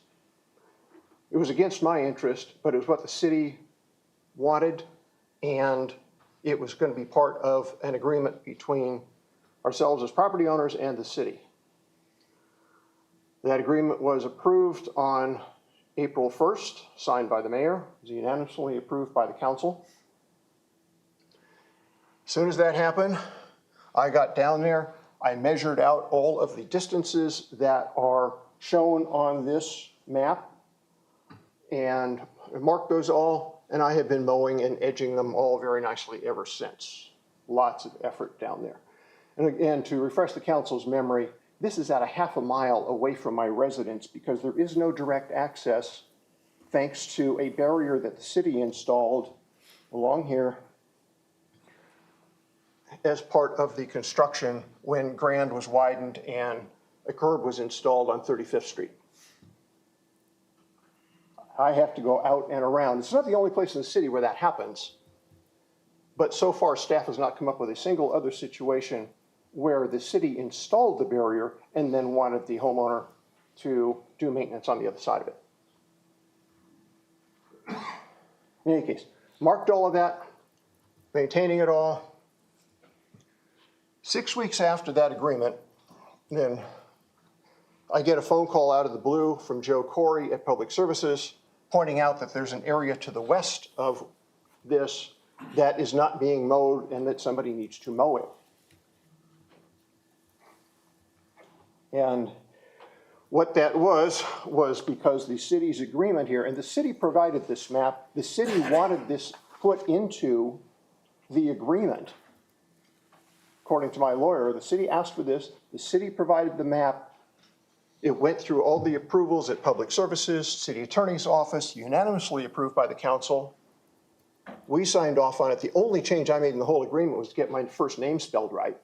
It was against my interest, but it was what the city wanted, and it was going to be part of an agreement between ourselves as property owners and the city. That agreement was approved on April 1st, signed by the mayor, it was unanimously approved by the council. As soon as that happened, I got down there, I measured out all of the distances that are shown on this map and marked those all, and I have been mowing and edging them all very nicely ever since. Lots of effort down there. And again, to refresh the council's memory, this is at a half a mile away from my residence because there is no direct access thanks to a barrier that the city installed along here as part of the construction when Grand was widened and a curb was installed on 35th Street. I have to go out and around. It's not the only place in the city where that happens, but so far staff has not come up with a single other situation where the city installed the barrier and then wanted the homeowner to do maintenance on the other side of it. In any case, marked all of that, maintaining it all. 6 weeks after that agreement, then I get a phone call out of the blue from Joe Corey at Public Services pointing out that there's an area to the west of this that is not being mowed and that somebody needs to mow it. And what that was because the city's agreement here, and the city provided this map, the city wanted this put into the agreement. According to my lawyer, the city asked for this, the city provided the map, it went through all the approvals at Public Services, City Attorney's Office, unanimously approved by the council. We signed off on it. The only change I made in the whole agreement was to get my first name spelled right.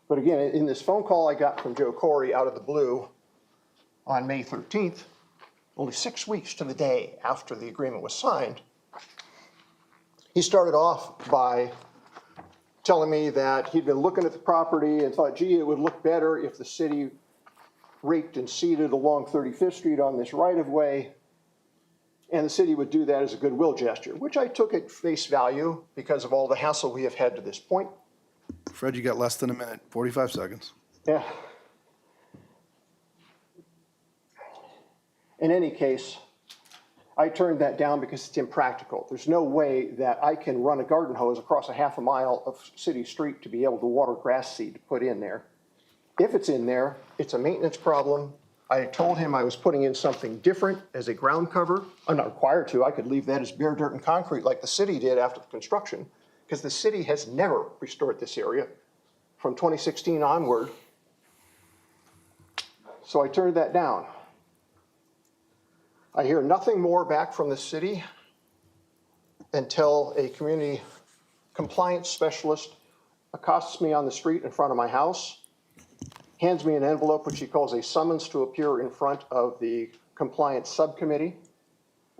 But again, in this phone call I got from Joe Corey out of the blue on May 13th, only 6 weeks to the day after the agreement was signed, he started off by telling me that he'd been looking at the property and thought, gee, it would look better if the city raked and seeded along 35th Street on this right-of-way, and the city would do that as a goodwill gesture, which I took at face value because of all the hassle we have had to this point. Fred, you got less than a minute, 45 seconds. Yeah. In any case, I turned that down because it's impractical. There's no way that I can run a garden hose across a half a mile of city street to be able to water grass seed to put in there. If it's in there, it's a maintenance problem. I told him I was putting in something different as a ground cover. I'm not required to. I could leave that as bare dirt and concrete like the city did after the construction, because the city has never restored this area from 2016 onward. So I turned that down. I hear nothing more back from the city until a community compliance specialist accosts me on the street in front of my house, hands me an envelope which he calls a summons to appear in front of the compliance subcommittee.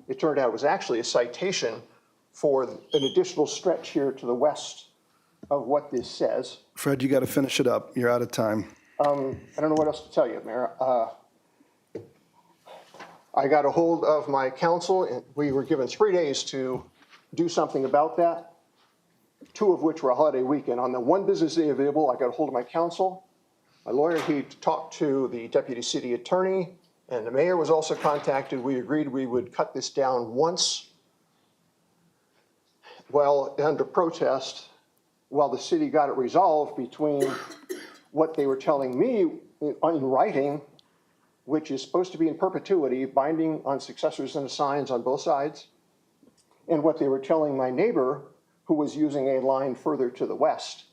It turned out it was actually a citation for an additional stretch here to the west of what this says. Fred, you got to finish it up. You're out of time. I don't know what else to tell you, Mayor. I got a hold of my counsel, and we were given 3 days to do something about that, 2 of which were a holiday weekend. On the one business day available, I got a hold of my counsel. My lawyer, he talked to the deputy city attorney, and the mayor was also contacted. We agreed we would cut this down once. Well, under protest, while the city got it resolved between what they were telling me in writing, which is supposed to be in perpetuity, binding on successors and assigns on both sides, and what they were telling my neighbor, who was using a line further to the west.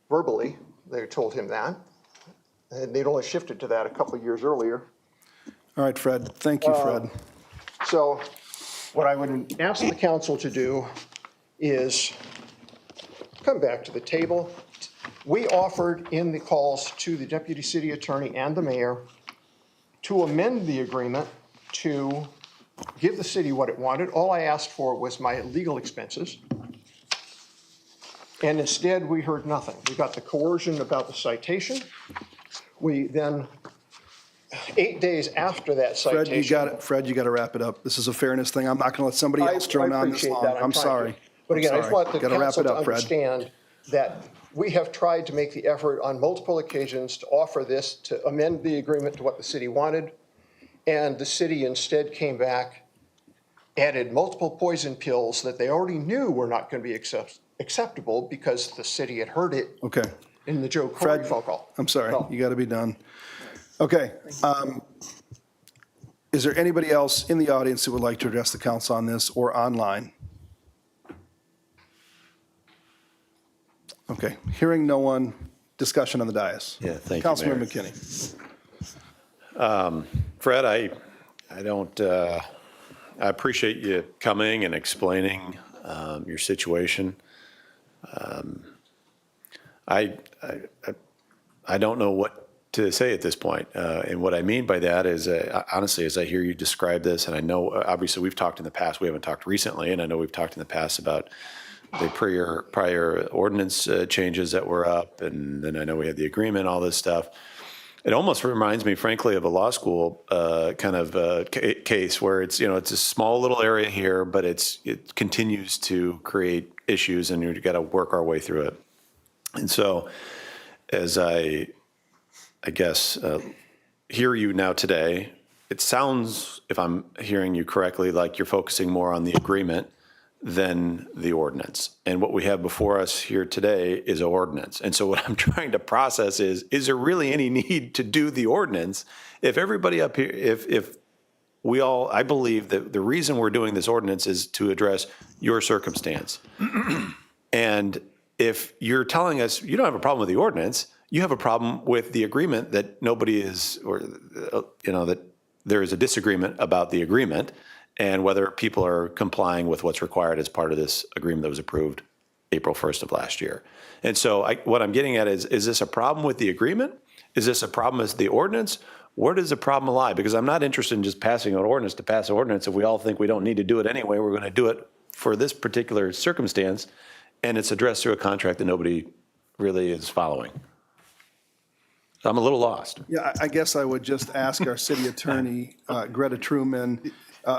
Verbally, they told him that. And they'd only shifted to that a couple of years earlier. All right, Fred. Thank you, Fred. So what I would ask the council to do is come back to the table. We offered in the calls to the deputy city attorney and the mayor to amend the agreement to give the city what it wanted. All I asked for was my legal expenses. And instead, we heard nothing. We got the coercion about the citation. We then, 8 days after that citation. Fred, you got to wrap it up. This is a fairness thing. I'm not going to let somebody else drone on this long. I'm sorry. But again, I just want the Gotta wrap council it to up, Fred. understand that we have tried to make the effort on multiple occasions to offer this, to amend the agreement to what the city wanted. And the city instead came back, added multiple poison pills that they already knew were not going to be acceptable because the city had heard it Okay. in the Joe Corey Fred, phone call. I'm sorry. You got to be done. Okay. Is there anybody else in the audience who would like to address the council on this or online? Okay. Hearing no one, discussion on the dais. Yeah, thank you, Councilman Mayor. McKinney. Fred, I appreciate you coming and explaining your situation. I don't know what to say at this point. And what I mean by that is, honestly, as I hear you describe this, and I know, obviously, we've talked in the past, we haven't talked recently, and I know we've talked in the past about the prior ordinance changes that were up, and then I know we had the agreement, all this stuff. It almost reminds me, frankly, of a law school kind of case where it's a small little area here, but it continues to create issues, and you've got to work our way through it. And so, as I guess hear you now today, it sounds, if I'm hearing you correctly, like you're focusing more on the agreement than the ordinance. And what we have before us here today is an ordinance. And so what I'm trying to process is there really any need to do the ordinance if everybody up here, if we all, I believe that the reason we're doing this ordinance is to address your circumstance. And if you're telling us you don't have a problem with the ordinance, you have a problem with the agreement that nobody is, or, that there is a disagreement about the agreement and whether people are complying with what's required as part of this agreement that was approved April 1st of last year. And so what I'm getting at is this a problem with the agreement? Is this a problem with the ordinance? Where does the problem lie? Because I'm not interested in just passing an ordinance to pass an ordinance. If we all think we don't need to do it anyway, we're going to do it for this particular circumstance. and it's addressed through a contract that nobody really is following. So I'm a little lost. Yeah, I guess I would just ask our city attorney, Greta Truman,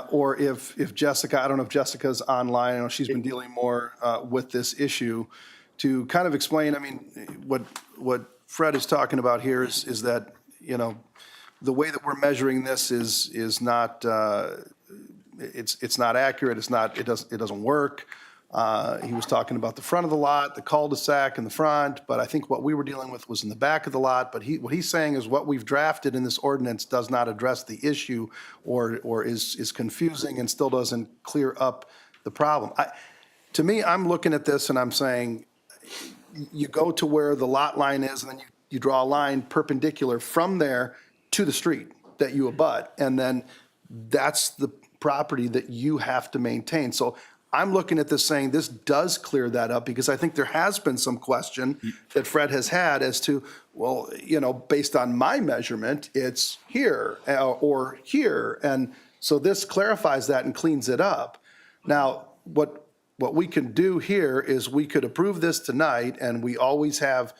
or if Jessica, I don't know if Jessica's online, I know she's been dealing more with this issue, to kind of explain, I mean, what Fred is talking about here is that, you know, the way that we're measuring this is not, it's not accurate, it doesn't work. He was talking about the front of the lot, the cul-de-sac in the front, but I think what we were dealing with was in the back of the lot. But what he's saying is what we've drafted in this ordinance does not address the issue or is confusing and still doesn't clear up the problem. To me, I'm looking at this and I'm saying, you go to where the lot line is and then you draw a line perpendicular from there to the street that you abut. And then that's the property that you have to maintain. So I'm looking at this saying this does clear that up, because I think there has been some question that Fred has had as to, well, you know, based on my measurement, it's here or here. And so this clarifies that and cleans it up. Now, what we can do here is we could approve this tonight, and we always have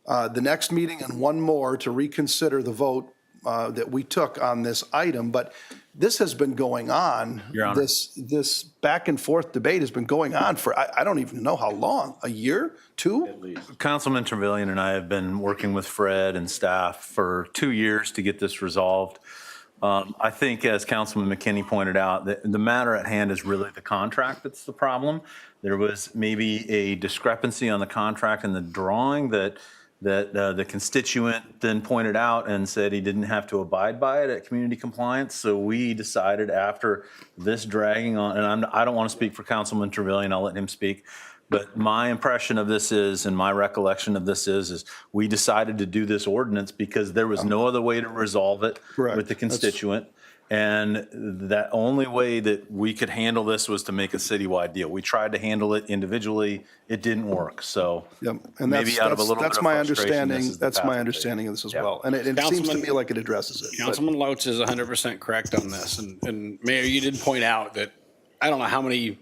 the next meeting and one more to reconsider the vote that we took on this item. But this has been going on. Your Honor. This back and forth debate has been going on for, I don't even know how long, a year, two? At least. Councilman Trevelyan and I have been working with Fred and staff for 2 years to get this resolved. I think, as Councilman McKinney pointed out, that the matter at hand is really the contract that's the problem. There was maybe a discrepancy on the contract and the drawing that the constituent then pointed out and said he didn't have to abide by it at community compliance. So we decided, after this dragging on, and I don't want to speak for Councilman Trevelyan, I'll let him speak, but my impression of this is, and my recollection of this is we decided to do this ordinance because there was no other way to resolve it with the constituent. And that only way that we could handle this was to make a citywide deal. We tried to handle it individually. It didn't work. So And maybe out of a little bit that's of my frustration, understanding. this is the That's path my to understanding of this as Yeah. well. And it seems to me like it addresses it. Councilman Loach is 100% correct on this. And Mayor, you did point out that I don't know how many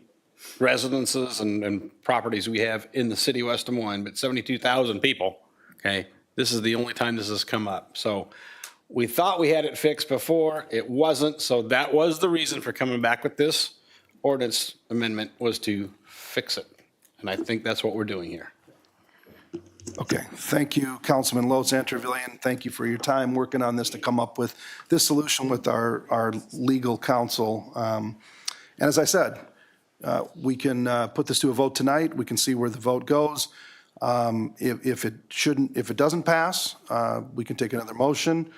residences and properties we have in the city of West Des Moines, but 72,000 people, okay? This is the only time this has come up. So we thought we had it fixed before. It wasn't. So that was the reason for coming back with this ordinance amendment, was to fix it. And I think that's what we're doing here. Okay, thank you, Councilman Loatz and Trevelyan. Thank you for your time working on this to come up with this solution with our legal counsel. And as I said, we can put this to a vote tonight. We can see where the vote goes. If it doesn't pass, we can take another motion.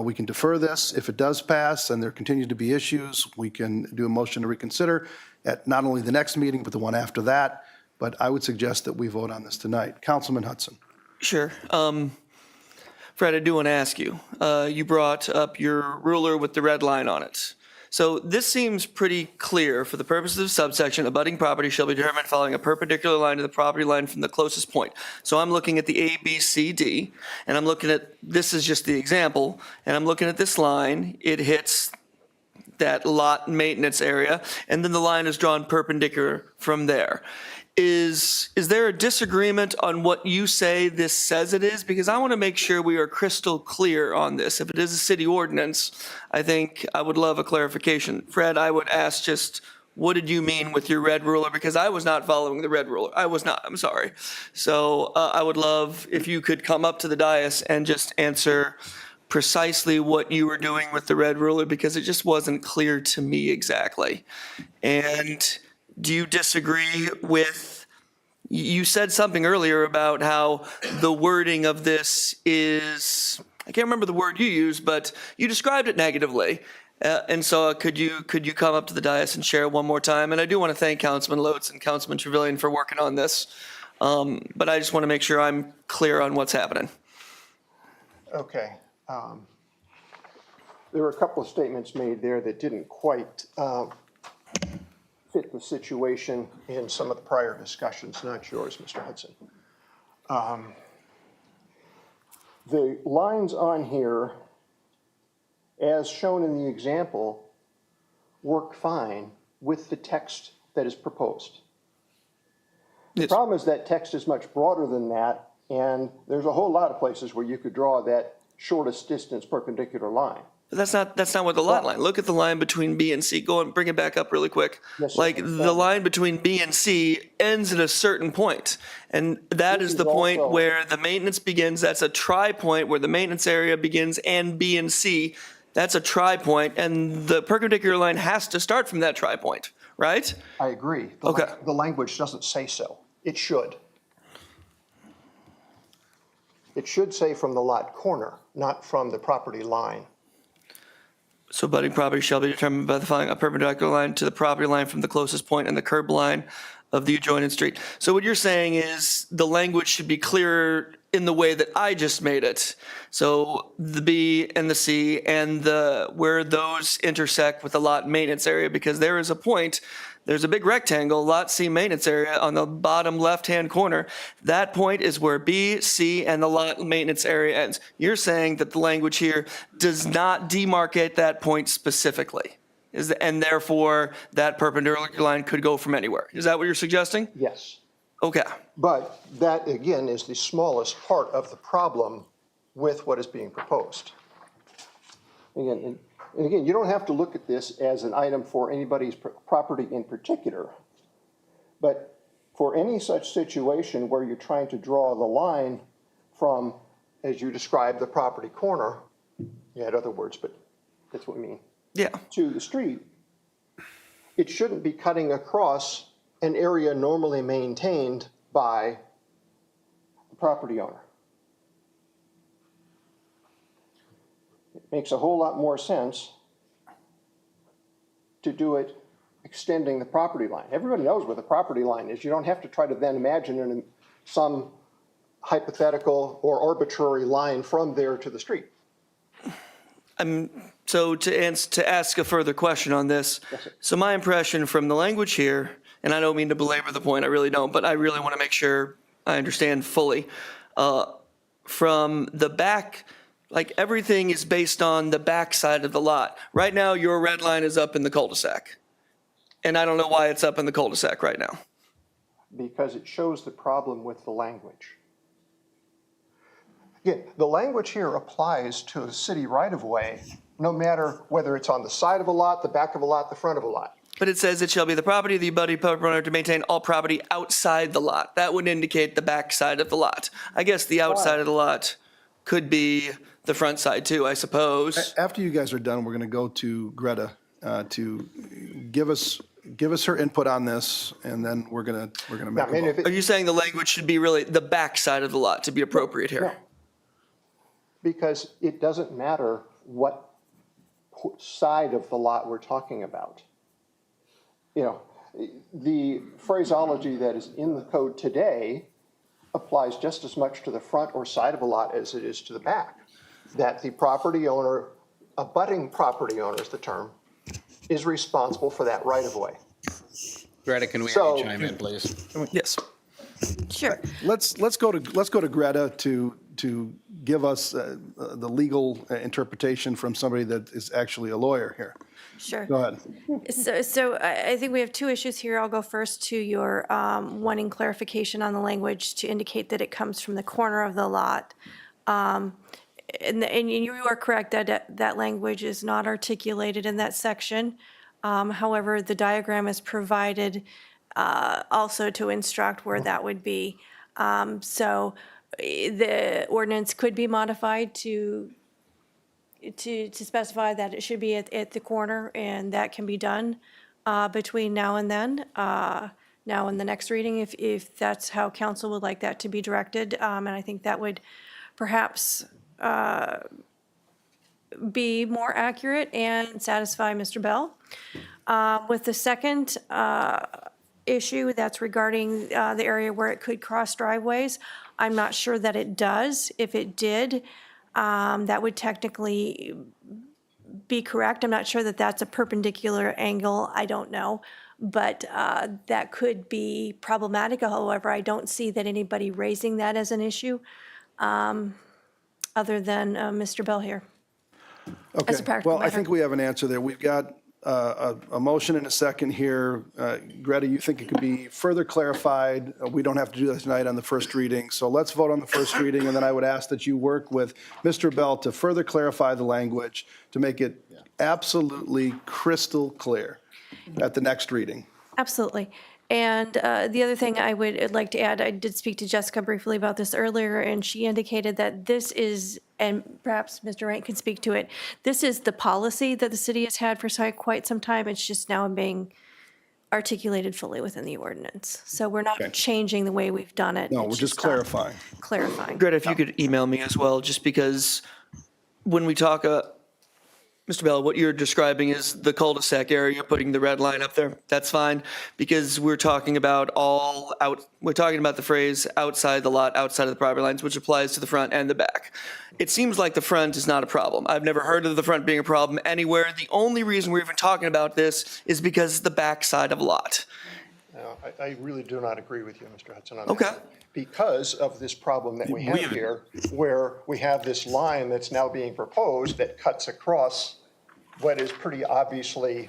We can defer this. If it does pass and there continue to be issues, we can do a motion to reconsider at not only the next meeting, but the one after that. But I would suggest that we vote on this tonight. Councilman Hudson. Sure. Fred, I do want to ask you, you brought up your ruler with the red line on it. So this seems pretty clear. For the purposes of subsection, abutting property shall be determined following a perpendicular line to the property line from the closest point. So I'm looking at the A, B, C, D, and I'm looking at, this is just the example, and I'm looking at this line. It hits that lot maintenance area, and then the line is drawn perpendicular from there. Is there a disagreement on what you say this says it is? Because I want to make sure we are crystal clear on this. If it is a city ordinance, I think I would love a clarification. Fred, I would ask just, what did you mean with your red ruler? Because I was not following the red ruler. I was not, I'm sorry. So I would love if you could come up to the dais and just answer precisely what you were doing with the red ruler, because it just wasn't clear to me exactly. And do you disagree with, you said something earlier about how the wording of this is, I can't remember the word you used, but you described it negatively. And so could you come up to the dais and share it one more time? And I do want to thank Councilman Loatz and Councilman Trevelyan for working on this. But I just want to make sure I'm clear on what's happening. Okay. There were a couple of statements made there that didn't quite fit the situation in some of the prior discussions, not yours, Mr. Hudson. The lines on here, as shown in the example, work fine with the text that is proposed. The problem is that text is much broader than that, and there's a whole lot of places where you could draw that shortest distance perpendicular line. But that's not what the lot line. Look at the line between B and C. Go and bring it back up really quick. Yes, sir. Like the line between B and C ends at a certain point, and that is the point also- where the maintenance begins. That's a tri-point where the maintenance area begins, and B and C. That's a tri-point, and the perpendicular line has to start from that tri-point, right? I agree. Okay. The language doesn't say so. It should. It should say from the lot corner, not from the property line. So budding property shall be determined by the following: a perpendicular line to the property line from the closest point and the curb line of the adjoining street. So what you're saying is the language should be clearer in the way that I just made it. So the B and the C and where those intersect with the lot maintenance area, because there is a point, there's a big rectangle, lot C maintenance area on the bottom left-hand corner. That point is where B, C, and the lot maintenance area ends. You're saying that the language here does not demarcate that point specifically, and therefore that perpendicular line could go from anywhere. Is that what you're suggesting? Yes. Okay. But that, again, is the smallest part of the problem with what is being proposed. Again, and again, you don't have to look at this as an item for anybody's property in particular, but for any such situation where you're trying to draw the line from, as you described, the property corner, you had other words, but that's what we mean. Yeah. To the street, it shouldn't be cutting across an area normally maintained by the property owner. It makes a whole lot more sense to do it extending the property line. Everybody knows where the property line is. You don't have to try to then imagine in some hypothetical or arbitrary line from there to the street. So to ask a further question on this, so my impression from the language here, and I don't mean to belabor the point, I really don't, but I really want to make sure I understand fully. From the back, like everything is based on the back side of the lot. Right now, your red line is up in the cul-de-sac. And I don't know why it's up in the cul-de-sac right now. Because it shows the problem with the language. Again, the language here applies to a city right-of-way, no matter whether it's on the side of a lot, the back of a lot, the front of a lot. But it says it shall be the property of the abutting property owner to maintain all property outside the lot. That would indicate the back side of the lot. I guess the outside of the lot could be the front side too, I suppose. After you guys are done, we're going to go to Greta to give us her input on this, and then we're going to make a vote. Are you saying the language should be really the back side of the lot to be appropriate here? No. Because it doesn't matter what side of the lot we're talking about. You know, the phraseology that is in the code today applies just as much to the front or side of a lot as it is to the back. That the property owner, abutting property owner is the term, is responsible for that right of way. Greta, can we have you chime in, please? Yes. Sure. Let's go to Greta to give us the legal interpretation from somebody that is actually a lawyer here. Sure. Go ahead. So I think we have two issues here. I'll go first to your wanting clarification on the language to indicate that it comes from the corner of the lot. And you are correct that that language is not articulated in that section. However, the diagram is provided also to instruct where that would be. So the ordinance could be modified to specify that it should be at the corner, and that can be done between now and then, now in the next reading, if that's how council would like that to be directed. And I think that would perhaps be more accurate and satisfy Mr. Bell. With the second issue that's regarding the area where it could cross driveways, I'm not sure that it does. If it did, that would technically be correct. I'm not sure that that's a perpendicular angle. I don't know. But that could be problematic. However, I don't see that anybody raising that as an issue other than Mr. Bell here. Okay, As a practical well, I matter. think we have an answer there. We've got a motion and a second here. Greta, you think it could be further clarified? We don't have to do that tonight on the first reading. So let's vote on the first reading, and then I would ask that you work with Mr. Bell to further clarify the language to make it absolutely crystal clear at the next reading. Absolutely. And the other thing I would like to add, I did speak to Jessica briefly about this earlier, and she indicated that this is, and perhaps Mr. Rank can speak to it, this is the policy that the city has had for quite some time. It's just now being articulated fully within the ordinance. So we're not changing the way we've done it. No, It's we're just clarifying. Clarifying. Greta, if you could email me as well, just because when we talk, Mr. Bell, what you're describing is the cul-de-sac area, putting the red line up there. That's fine, because we're talking about we're talking about the phrase outside the lot, outside of the property lines, which applies to the front and the back. It seems like the front is not a problem. I've never heard of the front being a problem anywhere. The only reason we're even talking about this is because it's the back side of a lot. No, I really do not agree with you, Mr. Hudson, on Okay. that. Because of this problem that we have here, where we have this line that's now being proposed that cuts across what is pretty obviously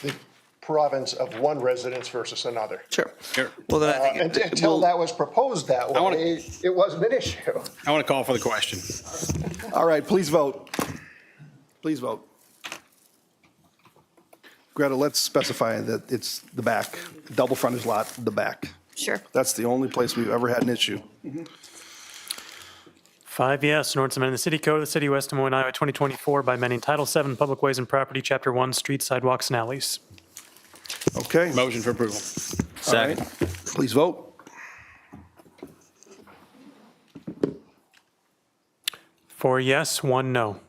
the province of one residence versus another. Sure. Well, then I think Until that was proposed that way, it wasn't an issue. I want to call for the question. All right, please vote. Please vote. Greta, let's specify that it's the back, double frontage lot, the back. Sure. That's the only place we've ever had an issue. 5 yes, an ordinance amending the city code of the city of West Des Moines, Iowa, 2024 by amending Title 7 Public Ways and Property, Chapter 1, Streets, Sidewalks, and Alleys. Okay. Motion for approval. Second. Please vote. 4 yes, 1 no.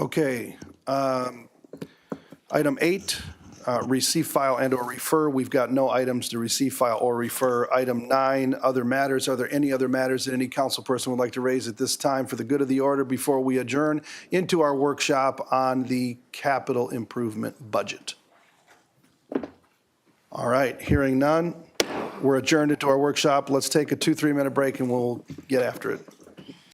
Okay. Item 8, receive, file, and/or refer. We've got no items to receive, file, or refer. Item 9, other matters. Are there any other matters that any council person would like to raise at this time for the good of the order before we adjourn into our workshop on the capital improvement budget? All right, hearing none, we're adjourned into our workshop. Let's take a 2-3 minute break and we'll get after it.